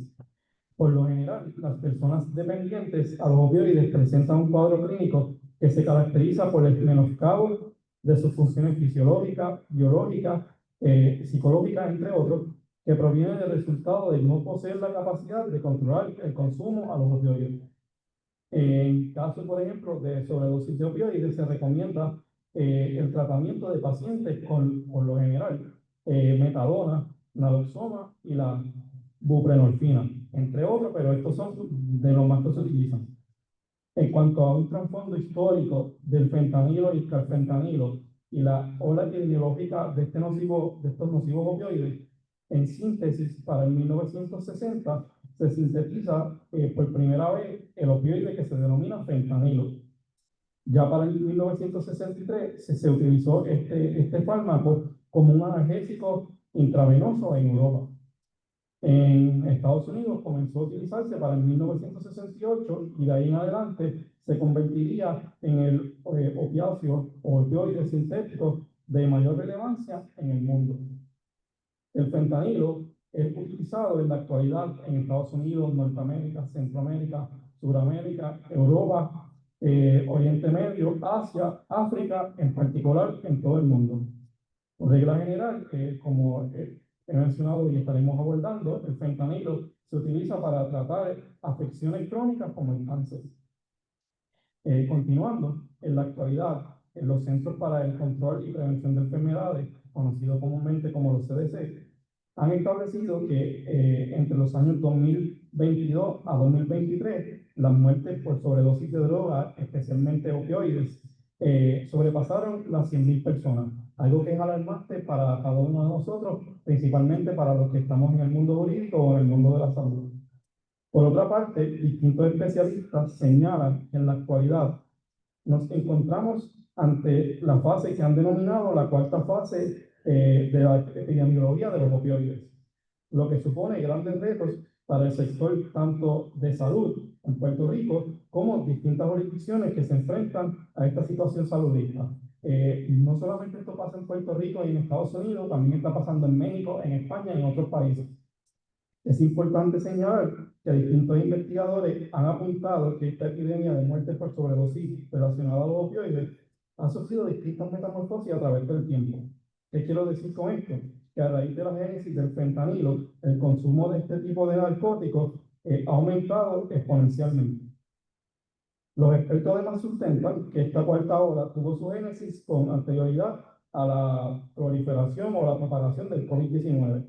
Por lo general, las personas dependientes a los opioides presentan un cuadro clínico que se caracteriza por el menoscabo de sus funciones fisiológicas, biológicas, psicológicas, entre otros, que proviene del resultado de no poseer la capacidad de controlar el consumo a los opioides. En caso, por ejemplo, de sobredosis de opioides, se recomienda el tratamiento de pacientes con, por lo general, metadona, naloxona y la buprenorfina, entre otros, pero estos son de los más que se utilizan. En cuanto a un trasfondo histórico del fentanilo y el carfentanilo y la ola epidemiológica de estos nocivos opioides, en síntesis, para el 1960 se sintetiza por primera vez el opioide que se denomina fentanilo. Ya para el 1963 se utilizó este fármaco como un analgésico intravenoso en Europa. En Estados Unidos comenzó a utilizarse para el 1968 y de ahí en adelante se convertiría en el opiáceo o opioide sintético de mayor relevancia en el mundo. El fentanilo es utilizado en la actualidad en Estados Unidos, Norteamérica, Centroamérica, Suramérica, Europa, Oriente Medio, Asia, África, en particular en todo el mundo. Por regla general, como he mencionado y estaremos abordando, el fentanilo se utiliza para tratar afecciones crónicas como el cáncer. Continuando, en la actualidad, en los Centros para el Control y Prevención de Enfermedades, conocidos comúnmente como los CDC, han establecido que entre los años 2022 a 2023, las muertes por sobredosis de drogas, especialmente opioides, sobrepasaron las 100.000 personas. Algo que es alarmante para cada uno de nosotros, principalmente para los que estamos en el mundo jurídico o en el mundo de la salud. Por otra parte, distintos especialistas señalan que en la actualidad nos encontramos ante la fase que han denominado la cuarta fase de la epidemiología de los opioides, lo que supone grandes retos para el sector tanto de salud en Puerto Rico como distintas jurisdicciones que se enfrentan a esta situación saludista. No solamente esto pasa en Puerto Rico y en Estados Unidos, también está pasando en México, en España y en otros países. Es importante señalar que distintos investigadores han apuntado que esta epidemia de muertes por sobredosis relacionada a los opioides ha sufrido distintas metamorfosis a través del tiempo. ¿Qué quiero decir con esto? Que a raíz de la génesis del fentanilo, el consumo de este tipo de narcóticos ha aumentado exponencialmente. Los expertos además sustentan que esta cuarta ola tuvo su génesis con anterioridad a la proliferación o la propagación del COVID-19.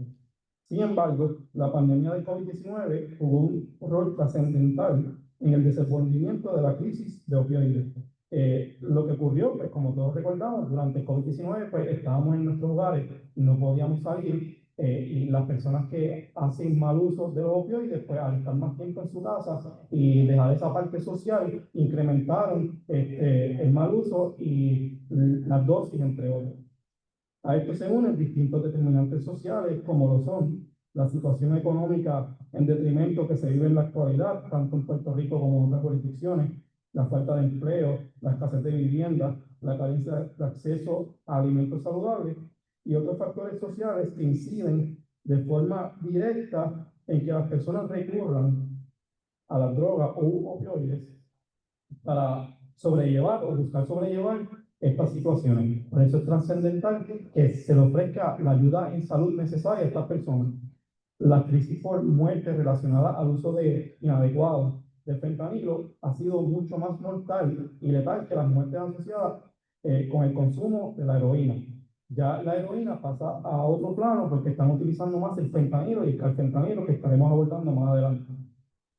Sin embargo, la pandemia del COVID-19 jugó un rol trascendental en el desenvolvimiento de la crisis de opioides. Lo que ocurrió, pues como todos recordamos, durante el COVID-19 pues, estábamos en nuestros hogares y no podíamos salir, y las personas que hacen mal uso de los opioides, pues al estar más tiempo en su casa y dejar esa parte social, incrementaron el mal uso y las dosis, entre otros. A esto se unen distintos determinantes sociales, como lo son la situación económica en detrimento que se vive en la actualidad, tanto en Puerto Rico como en otras jurisdicciones, la falta de empleo, la escasez de vivienda, la carencia de acceso a alimentos saludables y otros factores sociales que inciden de forma directa en que las personas recurran a las drogas o opioides para sobrellevar o buscar sobrellevar estas situaciones. Por eso es trascendental que se le ofrezca la ayuda en salud necesaria a estas personas. La crisis por muerte relacionada al uso inadecuado de fentanilo ha sido mucho más mortal y letal que las muertes asociadas con el consumo de la heroína. Ya la heroína pasa a otro plano porque están utilizando más el fentanilo y el carfentanilo, que estaremos abordando más adelante.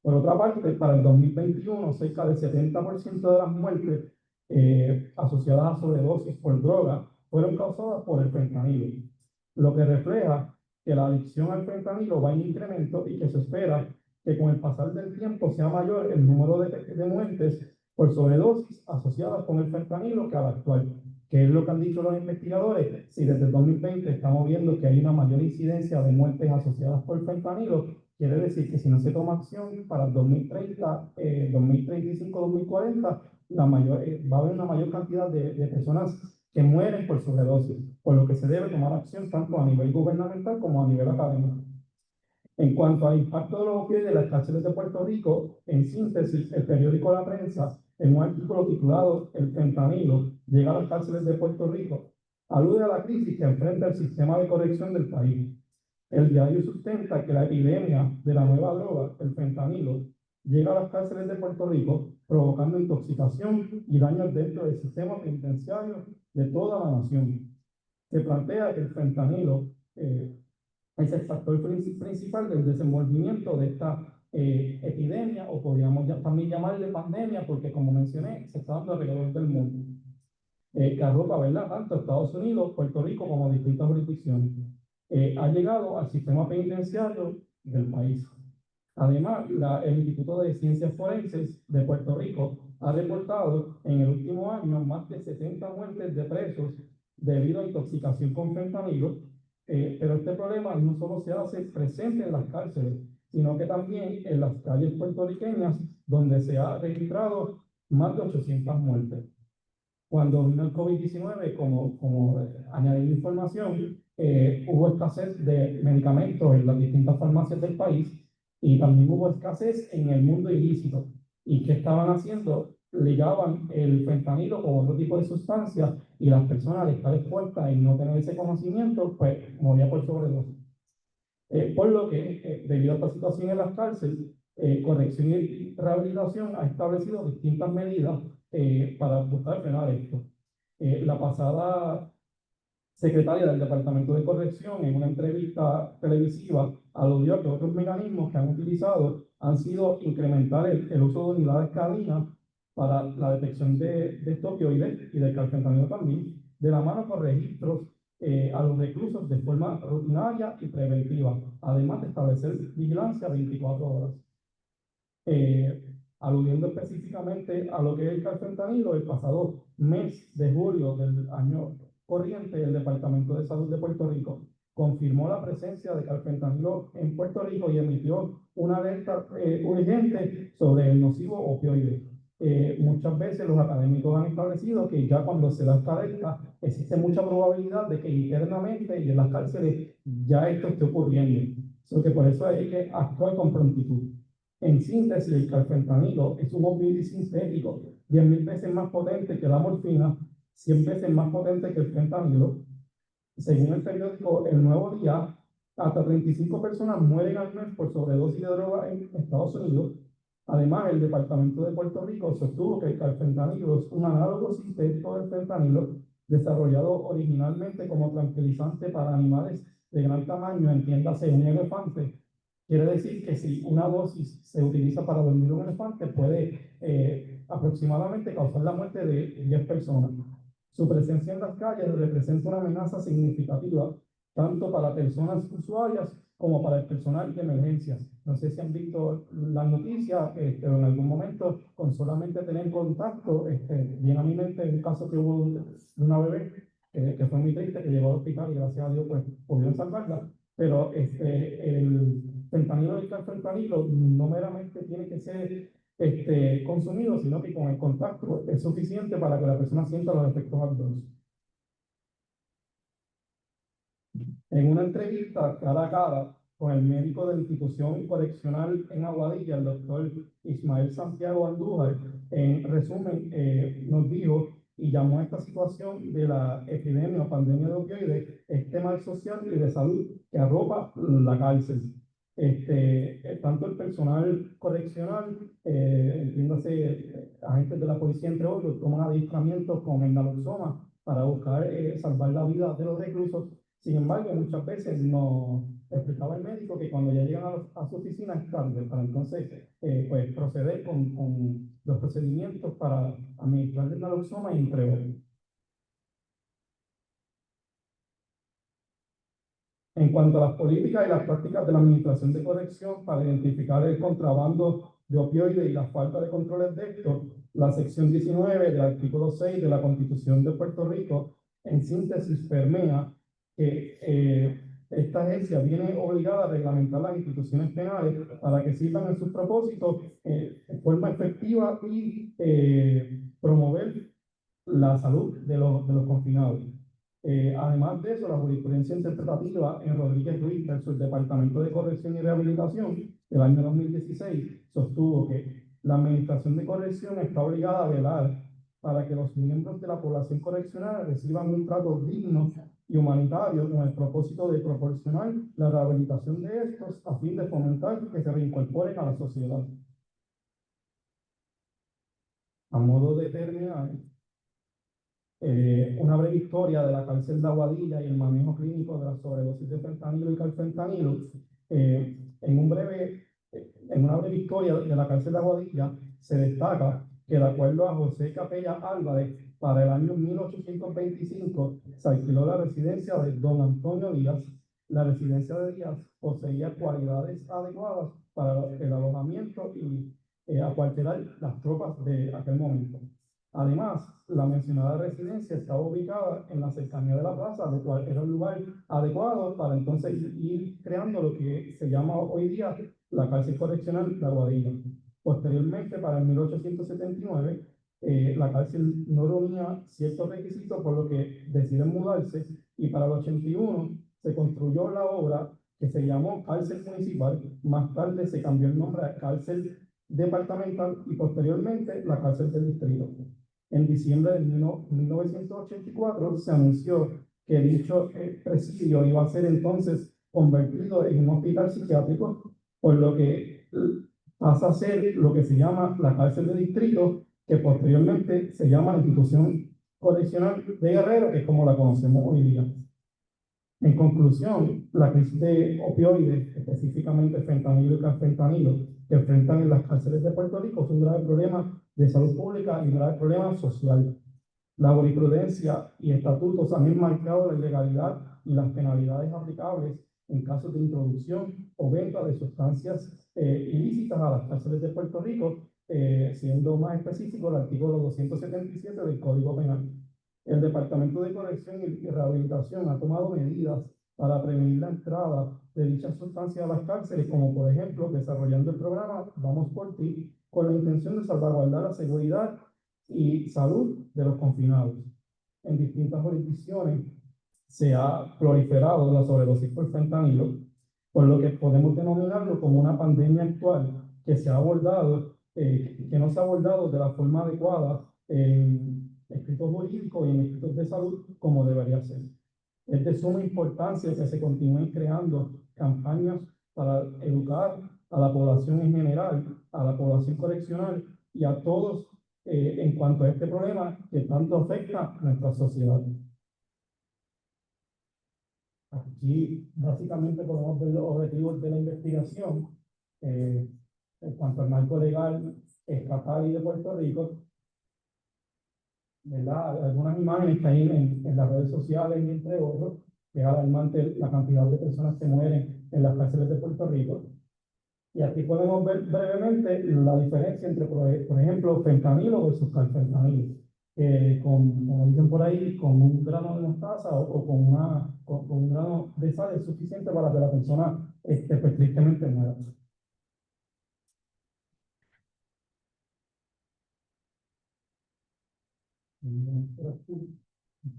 Por otra parte, para el 2021, cerca del 70% de las muertes asociadas a sobredosis por droga fueron causadas por el fentanilo, lo que refleja que la adicción al fentanilo va en incremento y que se espera que con el pasar del tiempo sea mayor el número de muertes por sobredosis asociadas con el fentanilo que al actual. ¿Qué es lo que han dicho los investigadores? Si desde el 2020 estamos viendo que hay una mayor incidencia de muertes asociadas por fentanilo, quiere decir que si no se toma acción para el 2030, 2035, 2040, va a haber una mayor cantidad de personas que mueren por sobredosis, por lo que se debe tomar acción tanto a nivel gubernamental como a nivel académico. En cuanto al impacto de los opioides en las cárceles de Puerto Rico, en síntesis, el periódico La Prensa, en un artículo titulado El fentanilo llega a las cárceles de Puerto Rico, alude a la crisis que enfrenta el sistema de corrección del país. El diario sustenta que la epidemia de la nueva droga, el fentanilo, llega a las cárceles de Puerto Rico, provocando intoxicación y daños dentro del sistema penitenciario de toda la nación. Se plantea que el fentanilo es el factor principal del desenvolvimiento de esta epidemia, o podríamos también llamarle pandemia, porque como mencioné, se está dando alrededor del mundo, que arropa, ¿verdad?, tanto Estados Unidos, Puerto Rico, como distintas jurisdicciones. Ha llegado al sistema penitenciario del país. Además, el Instituto de Ciencias Forenses de Puerto Rico ha reportado en el último año más de 70 muertes de presos debido a intoxicación con fentanilo, pero este problema no solo se hace presente en las cárceles, sino que también en las calles puertorriqueñas, donde se ha registrado más de 800 muertes. Cuando vino el COVID-19, como añadiendo información, hubo escasez de medicamentos en las distintas farmacias del país y también hubo escasez en el mundo ilícito. ¿Y qué estaban haciendo? Ligaban el fentanilo con otro tipo de sustancias y las personas al estar expuestas y no tener ese conocimiento, pues morían por sobredosis. Por lo que, debido a esta situación en las cárceles, Corrección y Rehabilitación ha establecido distintas medidas para buscar frenar esto. La pasada secretaria del Departamento de Corrección, en una entrevista televisiva, aludió a que otros mecanismos que han utilizado han sido incrementar el uso de unidades calinas para la detección de estos opioides y del carfentanilo también, de la mano con registros a los reclusos de forma rutinaria y preventiva, además de establecer vigilancia 24 horas. Aludiendo específicamente a lo que es el carfentanilo, el pasado mes de julio del año corriente, el Departamento de Salud de Puerto Rico confirmó la presencia de carfentanilo en Puerto Rico y emitió una alerta urgente sobre el nocivo opioide. Muchas veces los académicos han establecido que ya cuando se da esta alerta existe mucha probabilidad de que internamente y en las cárceles ya esto esté ocurriendo. Que por eso hay que actuar con prontitud. En síntesis, el carfentanilo es un opioide sintético 10.000 veces más potente que la morfina, 100 veces más potente que el fentanilo. Según el periódico El Nuevo Día, hasta 35 personas mueren al mes por sobredosis de droga en Estados Unidos. Además, el Departamento de Puerto Rico sostuvo que el carfentanilo es un análogo sintético del fentanilo, desarrollado originalmente como tranquilizante para animales de gran tamaño, entiéndase un elefante. Quiere decir que si una dosis se utiliza para dormir un elefante, puede aproximadamente causar la muerte de 10 personas. Su presencia en las calles representa una amenaza significativa, tanto para personas usuarias como para el personal de emergencias. No sé si han visto las noticias, pero en algún momento, con solamente tener contacto, viene a mi mente un caso que hubo de una bebé que fue muy triste, que llegó al hospital y gracias a Dios pues pudieron salvarla. Pero el fentanilo y el carfentanilo no meramente tiene que ser consumido, sino que con el contacto es suficiente para que la persona sienta los efectos adversos. En una entrevista cara a cara con el médico de la institución correccional en Aguadilla, el doctor Ismael Santiago Andújar, en resumen, nos dijo y llamó a esta situación de la epidemia o pandemia de opioides este mal social y de salud que arropa la cárcel. Tanto el personal correccional, entiéndase, agentes de la policía, entre otros, toman adiestramientos con el naloxona para buscar salvar la vida de los reclusos. Sin embargo, muchas veces nos explicaba el médico que cuando ya llegan a su oficina es tarde para entonces pues, proceder con los procedimientos para administrar el naloxona y entre otros. En cuanto a las políticas y las prácticas de la Administración de Corrección para identificar el contrabando de opioides y la falta de controles de esto, la sección 19 del artículo 6 de la Constitución de Puerto Rico, en síntesis, permea que esta agencia viene obligada a reglamentar las instituciones penales para que sirvan en sus propósitos de forma efectiva y promover la salud de los confinados. Además de eso, la jurisprudencia interpretativa en Rodríguez Ruiz versus Departamento de Corrección y Rehabilitación del año 2016 sostuvo que la Administración de Corrección está obligada a velar para que los miembros de la población correccional reciban un trato digno y humanitario con el propósito de proporcionar la rehabilitación de estos a fin de fomentar que se reincorporen a la sociedad. A modo de terminar, una breve historia de la cárcel de Aguadilla y el manejo clínico de la sobredosis de fentanilo y carfentanilo. En una breve historia de la cárcel de Aguadilla se destaca que de acuerdo a José Capella Álvarez, para el año 1825 se alquiló la residencia de don Antonio Díaz. La residencia de Díaz poseía cualidades adecuadas para el alojamiento y acuartelar las tropas de aquel momento. Además, la mencionada residencia estaba ubicada en la cercanía de la plaza, lo cual era un lugar adecuado para entonces ir creando lo que se llama hoy día la cárcel correccional de Aguadilla. Posteriormente, para el 1879, la cárcel no reunía ciertos requisitos, por lo que deciden mudarse, y para el 81 se construyó la obra que se llamó cárcel municipal. Más tarde se cambió el nombre a cárcel departamental y posteriormente la cárcel del distrito. En diciembre de 1984 se anunció que dicho presidio iba a ser entonces convertido en un hospital psiquiátrico, por lo que pasa a ser lo que se llama la cárcel de distrito, que posteriormente se llama la institución correccional de Guerrero, que es como la conocemos hoy día. En conclusión, la crisis de opioides, específicamente fentanilo y carfentanilo, que enfrentan en las cárceles de Puerto Rico, es un grave problema de salud pública y un grave problema social. La jurisprudencia y estatutos han enmarcado la ilegalidad y las penalidades aplicables en casos de introducción o venta de sustancias ilícitas a las cárceles de Puerto Rico, siendo más específico el artículo 277 del Código Penal. El Departamento de Corrección y Rehabilitación ha tomado medidas para prevenir la entrada de dichas sustancias a las cárceles, como por ejemplo desarrollando el programa Vamos por Ti, con la intención de salvaguardar la seguridad y salud de los confinados. En distintas jurisdicciones se ha proliferado la sobredosis por fentanilo, por lo que podemos denominarlo como una pandemia actual que se ha abordado, que no se ha abordado de la forma adecuada en escritos jurídicos y en escritos de salud como debería ser. Es de suma importancia que se continúen creando campañas para educar a la población en general, a la población correccional y a todos en cuanto a este problema que tanto afecta a nuestra sociedad. Aquí básicamente podemos ver los objetivos de la investigación en cuanto al marco legal estatal y de Puerto Rico, ¿verdad? Algunas imágenes que hay en las redes sociales y entre otros, que es alarmante la cantidad de personas que mueren en las cárceles de Puerto Rico. Y aquí podemos ver brevemente la diferencia entre, por ejemplo, fentanilo versus carfentanilo. Como dicen por ahí, con un grano de mostaza o con un grano de sal es suficiente para que la persona pues, tristemente muera.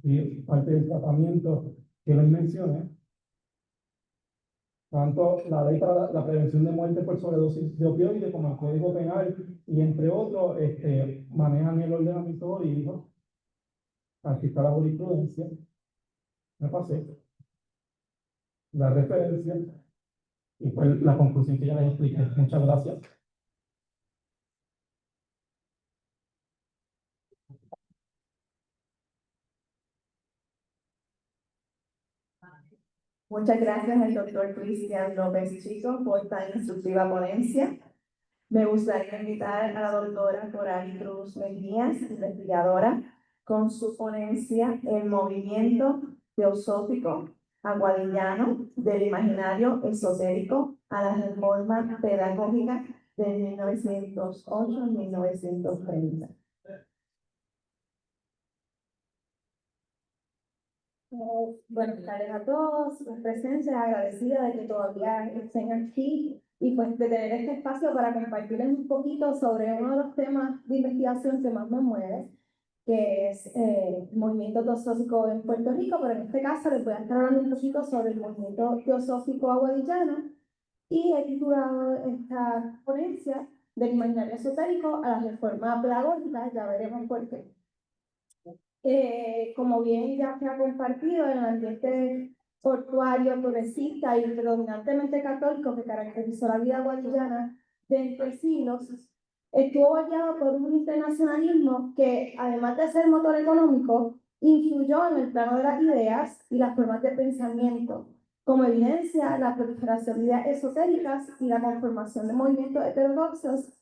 Y parte del tratamiento que les mencioné, tanto la ley para la prevención de muerte por sobredosis de opioides como el Código Penal y entre otros manejan el ordenamiento jurídico. Aquí está la jurisprudencia, me pasé, la referencia y pues la conclusión que ya les expliqué. Muchas gracias. Muchas gracias al doctor Cristian López Chico por tan instructiva ponencia. Me gustaría invitar a la doctora Coral Cruz Mejías, investigadora, con su ponencia El movimiento teosófico aguadillano del imaginario esotérico a la reforma pedagógica de 1908 a 1930. Buenas tardes a todos, su presencia, agradecida de que todavía estén aquí y pues de tener este espacio para compartirles un poquito sobre uno de los temas de investigación que más me mueve, que es el movimiento teosófico en Puerto Rico, pero en este caso les voy a estar hablando un poquito sobre el movimiento teosófico aguadillano y he titulado esta ponencia del imaginario esotérico a la reforma pedagógica, ya veremos por qué. Como bien ya se ha compartido, en el ambiente portuario, progresista y predominantemente católico que caracterizó la vida aguadillana de siglos, estuvo bañado por un internacionalismo que, además de ser motor económico, influyó en el plano de las ideas y las formas de pensamiento, como evidencia la proliferación de ideas esotéricas y la conformación de movimientos heterodoxos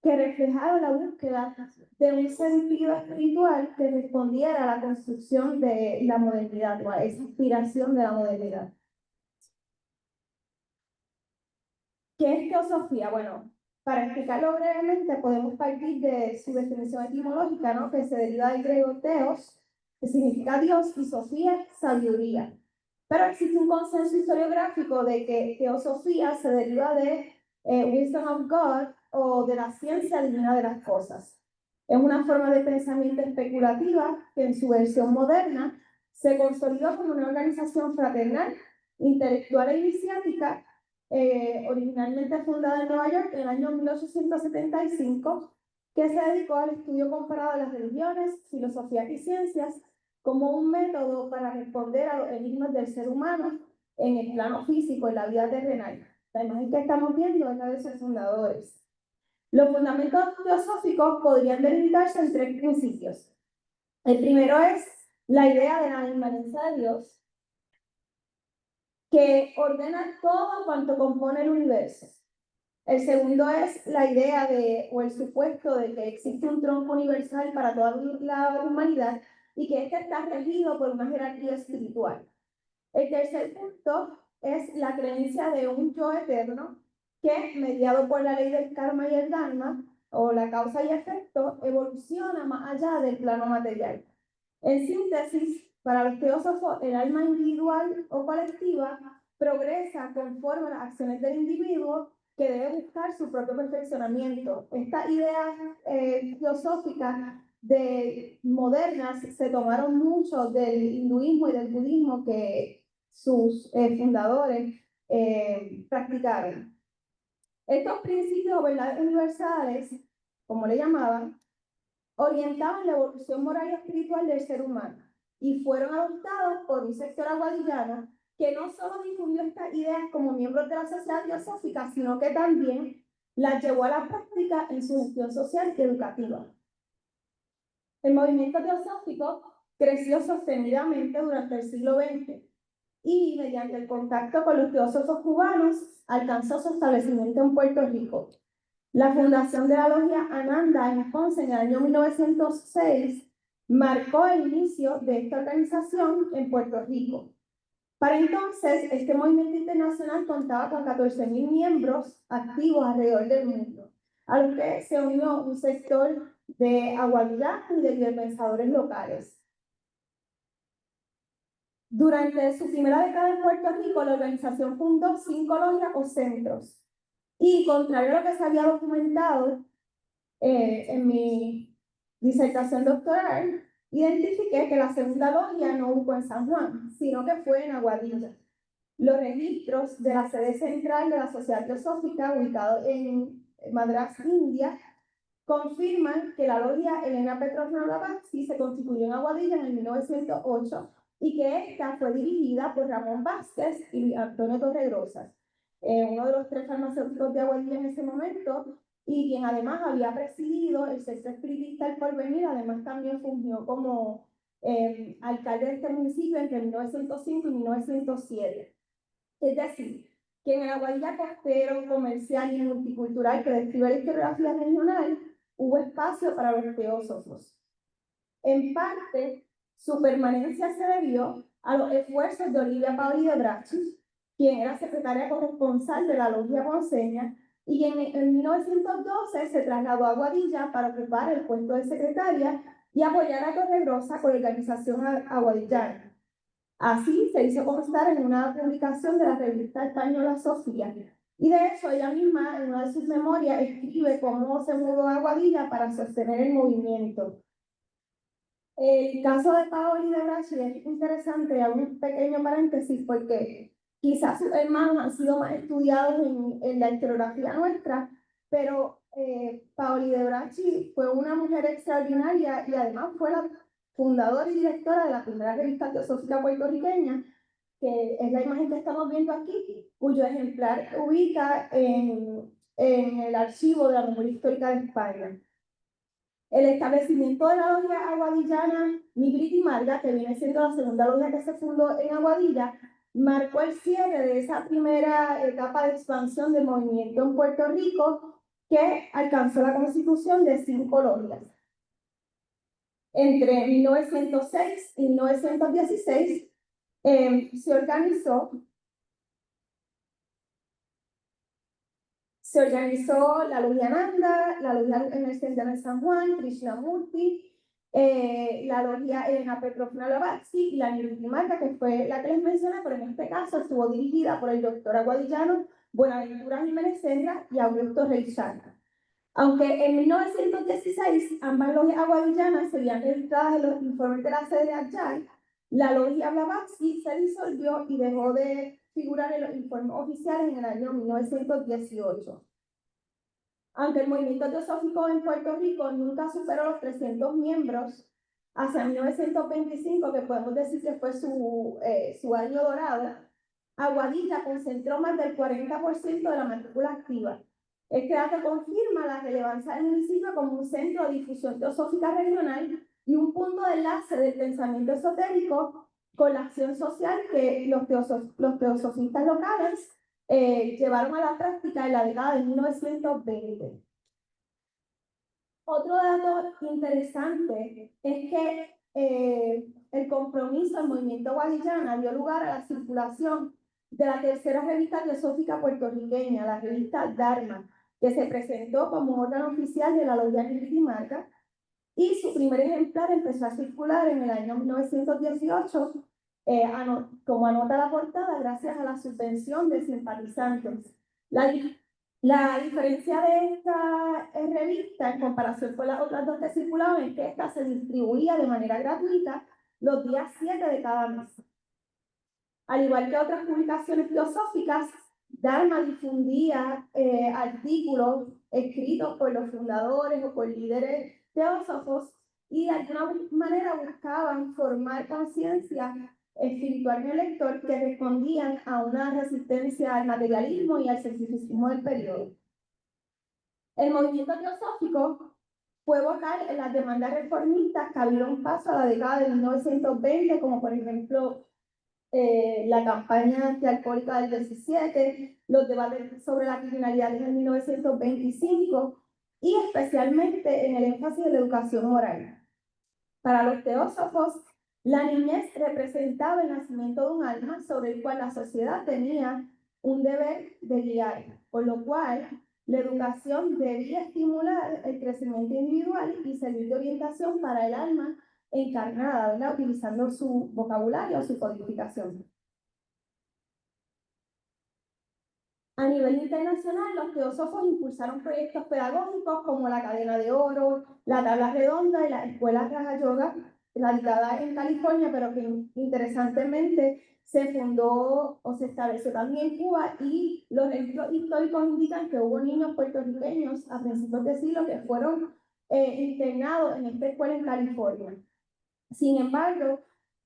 que reflejaron la búsqueda de un sentido espiritual que respondiera a la construcción de la modernidad o a esa inspiración de la modernidad. ¿Qué es teosofía? Bueno, para explicarlo brevemente, podemos partir de su definición etimológica, ¿no? Que se deriva del griego teos, que significa Dios, y sofía, sabiduría. Pero existe un consenso historiográfico de que teosofía se deriva de wisdom of God o de la ciencia divina de las cosas. Es una forma de pensamiento especulativa que en su versión moderna se consolidó como una organización fraternal, intelectual e iniciática, originalmente fundada en Nueva York en el año 1875, que se dedicó al estudio comparado de las religiones, filosofías y ciencias como un método para responder a los enigmas del ser humano en el plano físico, en la vida terrenal. La imagen que estamos viendo es la de sus fundadores. Los fundamentos teosóficos podrían delimitarse en tres principios. El primero es la idea de la inmanencia de Dios, que ordena todo cuanto compone el universo. El segundo es la idea de, o el supuesto de que existe un tronco universal para toda la humanidad y que éste está regido por una jerarquía espiritual. El tercer punto es la creencia de un yo eterno que, mediado por la ley del karma y el dharma, o la causa y efecto, evoluciona más allá del plano material. En síntesis, para los teósofos, el alma individual o colectiva progresa conforme a las acciones del individuo que debe buscar su propio perfeccionamiento. Estas ideas filosóficas modernas se tomaron mucho del hinduismo y del budismo que sus fundadores practicaron. Estos principios o verdades universales, como le llamaban, orientaban la evolución moral y espiritual del ser humano y fueron adoptados por un sector aguadillano que no solo difundió estas ideas como miembros de la sociedad teosófica, sino que también las llevó a la práctica en su gestión social y educativa. El movimiento teosófico creció sostenidamente durante el siglo XX y, mediante el contacto con los teósofos cubanos, alcanzó su establecimiento en Puerto Rico. La fundación de la logia Ananda en Ponce en el año 1906 marcó el inicio de esta organización en Puerto Rico. Para entonces, este movimiento internacional contaba con 14.000 miembros activos alrededor del mundo, a los que se unió un sector de aguadillas y de liberpensadores locales. Durante su primera década en Puerto Rico, la organización fundó 5 logias o centros. Y contrario a lo que se había documentado en mi disertación doctoral, identifiqué que la segunda logia no hubo en San Juan, sino que fue en Aguadilla. Los registros de la sede central de la Sociedad Teosófica, ubicado en Madras, India, confirman que la logia Elena Petrovna Blavatsky se constituyó en Aguadilla en el 1908 y que esta fue dirigida por Ramón Vázquez y Luis Antonio Torregrosas, uno de los 3 farmacéuticos de Aguadilla en ese momento, y quien además había presidido el Centro Espiritista El Porvenir. Además también fungió como alcalde de este municipio entre 1905 y 1907. Es decir, que en el Aguadilla costero, comercial y multicultural que describe la historiografía regional, hubo espacio para los teósofos. En parte, su permanencia se debió a los esfuerzos de Olivia Paoli de Bracci, quien era secretaria corresponsal de la logia ponceña, y en 1912 se trasladó a Aguadilla para ocupar el puesto de secretaria y apoyar a Torregrosa con la organización aguadillana. Así se hizo constar en una publicación de la revista española Sofía. Y de hecho, ella misma, en una de sus memorias, escribe cómo se mudó a Aguadilla para sostener el movimiento. El caso de Paoli de Bracci es interesante, hago un pequeño paréntesis, porque quizás sus hermanos han sido más estudiados en la historiografía nuestra, pero Paoli de Bracci fue una mujer extraordinaria y además fue la fundadora y directora de la primera revista teosófica puertorriqueña, que es la imagen que estamos viendo aquí, cuyo ejemplar ubica en el archivo de la Memoria Histórica de España. El establecimiento de la logia aguadillana Nigriti Marga, que viene siendo la segunda logia que se fundó en Aguadilla, marcó el cierre de esa primera etapa de expansión del movimiento en Puerto Rico, que alcanzó la constitución de 5 logias. Entre 1906 y 1916 se organizó la Logia Nanda, la Logia en el Sendero de San Juan, Krishnamurti, la Logia Elena Petrovna Blavatsky y la Nigriti Marga, que fue la que les mencioné, pero en este caso estuvo dirigida por el doctor aguadillano Buenaventura Jiménez Serra y Augusto Reichard. Aunque en 1916 ambas logias aguadillanas serían registradas en los informes de la sede de Ayay, la logia Blavatsky se disolvió y dejó de figurar en los informes oficiales en el año 1918. Aunque el movimiento teosófico en Puerto Rico nunca superó los 300 miembros, hacia 1925, que podemos decir que fue su año dorado, Aguadilla concentró más del 40% de la matrícula activa. Este dato confirma la relevancia del municipio como un centro de difusión teosófica regional y un punto de enlace del pensamiento esotérico con la acción social que los teosofistas locales llevaron a la práctica en la década de 1920. Otro dato interesante es que el compromiso del movimiento aguadillana dio lugar a la circulación de la tercera revista teosófica puertorriqueña, la revista Dharma, que se presentó como órgano oficial de la Logia Nigriti Marga, y su primer ejemplar empezó a circular en el año 1918, como anota la portada, gracias a la subvención de simpatizantes. La diferencia de esta revista en comparación con las otras dos que circulaban es que esta se distribuía de manera gratuita los días 7 de cada mes. Al igual que otras publicaciones teosóficas, Dharma difundía artículos escritos por los fundadores o por líderes teósofos y de alguna manera buscaban formar conciencia espiritual en el lector que respondían a una resistencia al materialismo y al cientificismo del periodo. El movimiento teosófico fue vocal en las demandas reformistas que abrieron paso a la década de 1920, como por ejemplo la campaña antialcohólica del 17, los debates sobre la criminalidad en el 1925 y especialmente en el énfasis de la educación moral. Para los teósofos, la niñez representaba el nacimiento de un alma sobre el cual la sociedad tenía un deber de guiar, por lo cual la educación debía estimular el crecimiento individual y servir de orientación para el alma encarnada, ¿verdad? Utilizando su vocabulario o su codificación. A nivel internacional, los teósofos impulsaron proyectos pedagógicos como la Cadena de Oro, la Tabla Redonda y la Escuela Raja Yoga, radicada en California, pero que interesantemente se fundó o se estableció también en Cuba, y los registros históricos indican que hubo niños puertorriqueños a principios de siglo que fueron internados en esta escuela en California. Sin embargo,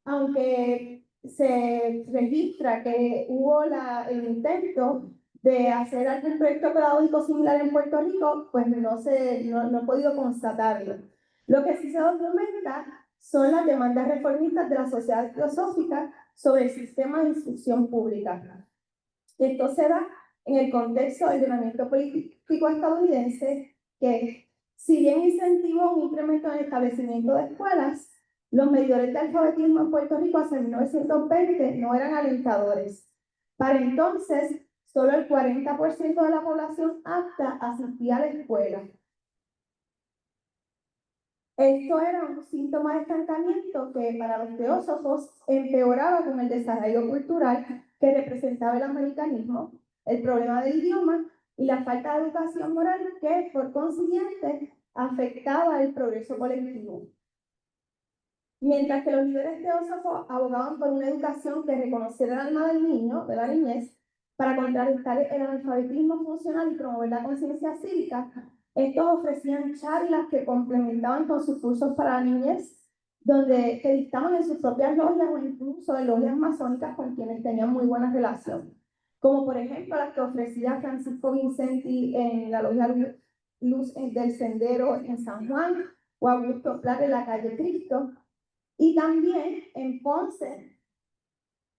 aunque se registra que hubo el intento de hacer algún proyecto pedagógico similar en Puerto Rico, pues no he podido constatarlo. Lo que sí se documenta son las demandas reformistas de la sociedad teosófica sobre el sistema de instrucción pública. Esto se da en el contexto del ordenamiento político estadounidense, que, si bien incentivó un incremento en el establecimiento de escuelas, los medidores de alfabetismo en Puerto Rico hacia 1920 no eran alentadores. Para entonces, solo el 40% de la población apta asistía a la escuela. Esto era un síntoma de estancamiento que para los teósofos empeoraba con el desarrollo cultural que representaba el americanismo, el problema del idioma y la falta de educación moral que, por consiguiente, afectaba el progreso colectivo. Mientras que los líderes teósofos abogaban por una educación que reconociera el alma del niño, de la niñez, para contrarrestar el analfabetismo funcional y promover la conciencia cívica, estos ofrecían charlas que complementaban con sus cursos para la niñez, que dictaban en sus propias logias o incluso en logias masónicas con quienes tenían muy buena relación, como por ejemplo las que ofrecía Francisco Vincenti en la logia Luz del Sendero en San Juan, o Augusto Plat en la calle Cristo, y también en Ponce,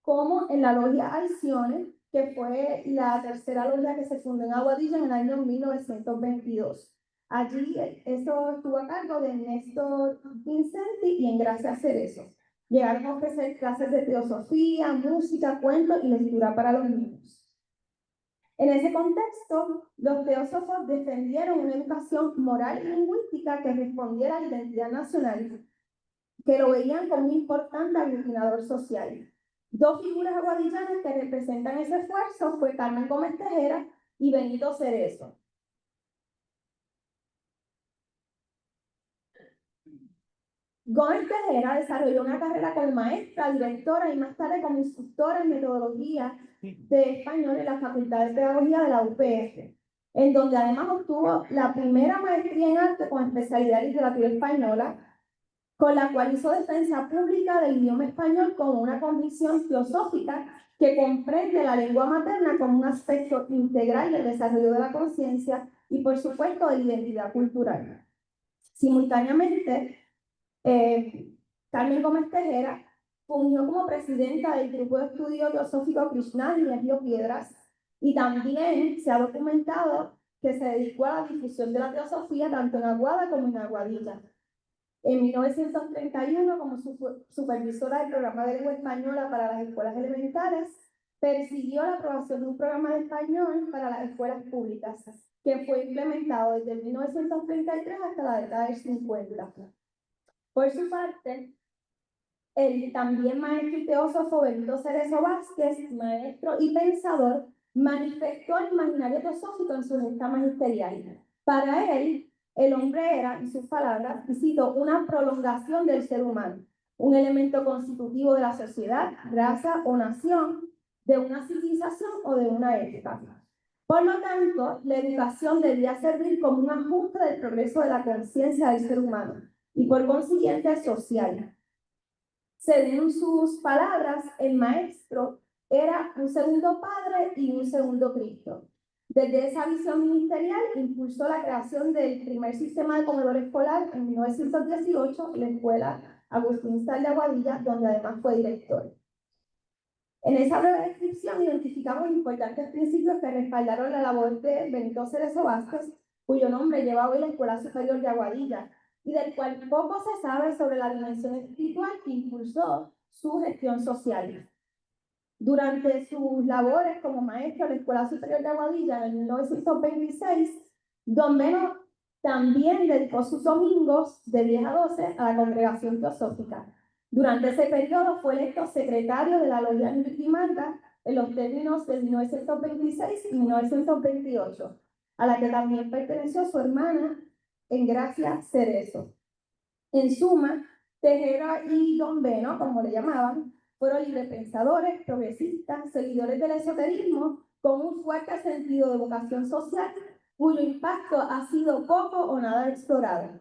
como en la logia Alciones, que fue la tercera logia que se fundó en Aguadilla en el año 1922. Allí eso estuvo a cargo de Néstor Vincenti y Engracia Cerezo. Llegaron a ofrecer clases de teosofía, música, cuentos y lectura para los niños. En ese contexto, los teósofos defendieron una educación moral y lingüística que respondiera a la identidad nacional, que lo veían como un importante aglutinador social. Dos figuras aguadillanas que representan ese esfuerzo fue Carmen Gómez Tejera y Benito Cerezo. Gómez Tejera desarrolló una carrera como maestra, directora y más tarde como instructora en metodología de español en la Facultad de Pedagogía de la UPF, en donde además obtuvo la primera maestría en arte con especialidad en literatura española, con la cual hizo defensa pública del idioma español como una convicción teosófica que comprende la lengua materna como un aspecto integral del desarrollo de la conciencia y, por supuesto, de la identidad cultural. Simultáneamente, Carmen Gómez Tejera fungió como presidenta del Grupo de Estudio Teosófico Krishnadi en Río Piedras, y también se ha documentado que se dedicó a la difusión de la teosofía tanto en Aguada como en Aguadilla. En 1931, como supervisora del programa de lengua española para las escuelas elementales, persiguió la aprobación de un programa de español para las escuelas públicas, que fue implementado desde 1933 hasta la década del 50. Por su parte, el también maestro y teósofo Benito Cerezo Vázquez, maestro y pensador, manifestó el imaginario teosófico en su gesta magisterial. Para él, el hombre era, en sus palabras, y cito, una prolongación del ser humano, un elemento constitutivo de la sociedad, raza o nación, de una civilización o de una época. Por lo tanto, la educación debía servir como un ajuste del progreso de la conciencia del ser humano y por consiguiente social. Según sus palabras, el maestro era un segundo padre y un segundo Cristo. Desde esa visión ministerial, impulsó la creación del primer sistema de comedor escolar en 1918, la escuela Agustín Sal de Aguadilla, donde además fue director. En esa breve descripción identificamos importantes principios que respaldaron la labor de Benito Cerezo Vázquez, cuyo nombre lleva hoy la Escuela Superior de Aguadilla, y del cual poco se sabe sobre la dimensión espiritual que impulsó su gestión social. Durante sus labores como maestro en la Escuela Superior de Aguadilla en 1926, Don Beno también dedicó sus domingos de 10 a 12 a la congregación teosófica. Durante ese periodo fue electo secretario de la Logia Nutrimanta en los términos de 1926 y 1928, a la que también perteneció su hermana Engracia Cerezo. En suma, Tejera y Don Beno, como le llamaban, fueron librepensadores, progresistas, seguidores del esoterismo, con un fuerte sentido de vocación social, cuyo impacto ha sido poco o nada explorado.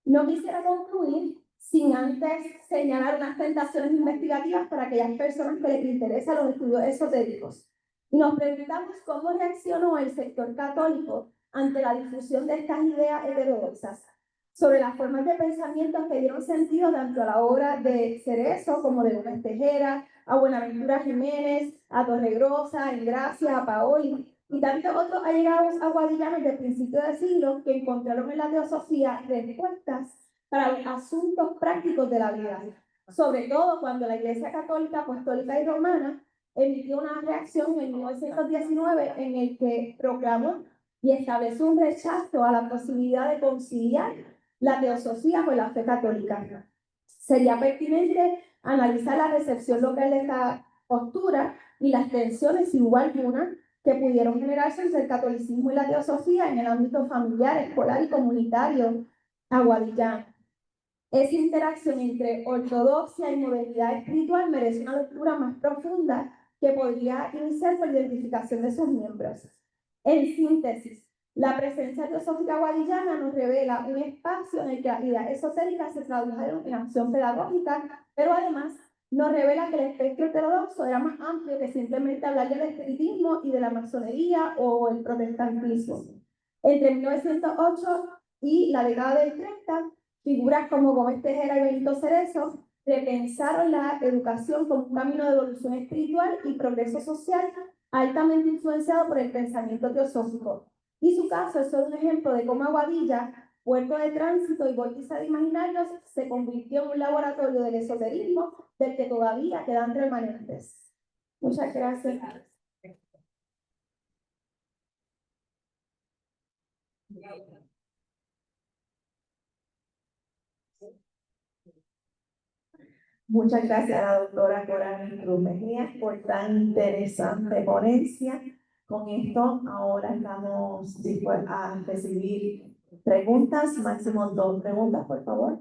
No quisiera concluir sin antes señalar unas tentaciones investigativas para aquellas personas que les interesan los estudios esotéricos. Y nos preguntamos cómo reaccionó el sector católico ante la difusión de estas ideas heterodoxas, sobre las formas de pensamiento que dieron sentido tanto a la obra de Cerezo como de Gómez Tejera, a Buenaventura Jiménez, a Torregrosa, a Engracia, a Paoli, y tantos otros allegados aguadillanos de principio de siglo que encontraron en la teosofía respuestas para los asuntos prácticos de la vida, sobre todo cuando la Iglesia Católica, Apostólica y Romana emitió una reacción en 1919 en el que proclamó y estableció un rechazo a la posibilidad de conciliar la teosofía con la fe católica. Sería pertinente analizar la recepción local de esta postura y las tensiones, sin duda alguna, que pudieron generarse entre el catolicismo y la teosofía en el ámbito familiar, escolar y comunitario aguadillano. Esa interacción entre ortodoxia y modernidad espiritual merece una lectura más profunda que podría iniciar por la identificación de sus miembros. En síntesis, la presencia teosófica aguadillana nos revela un espacio en el que las ideas esotéricas se tradujeron en acción pedagógica, pero además nos revela que el espectro heterodoxo era más amplio que simplemente hablar del espiritismo y de la masonería o el protestantismo. Entre 1908 y la década del 30, figuras como Gómez Tejera y Benito Cerezo repensaron la educación como un camino de evolución espiritual y progreso social altamente influenciado por el pensamiento teosófico. Y su caso es solo un ejemplo de cómo Aguadilla, puerto de tránsito y vórtice de imaginarios, se convirtió en un laboratorio del esoterismo del que todavía quedan remanentes. Muchas gracias. Muchas gracias a la doctora Coral Cruz Mejía por tan interesante ponencia. Con esto, ahora estamos dispuestos a recibir preguntas, máximo 2 preguntas, por favor.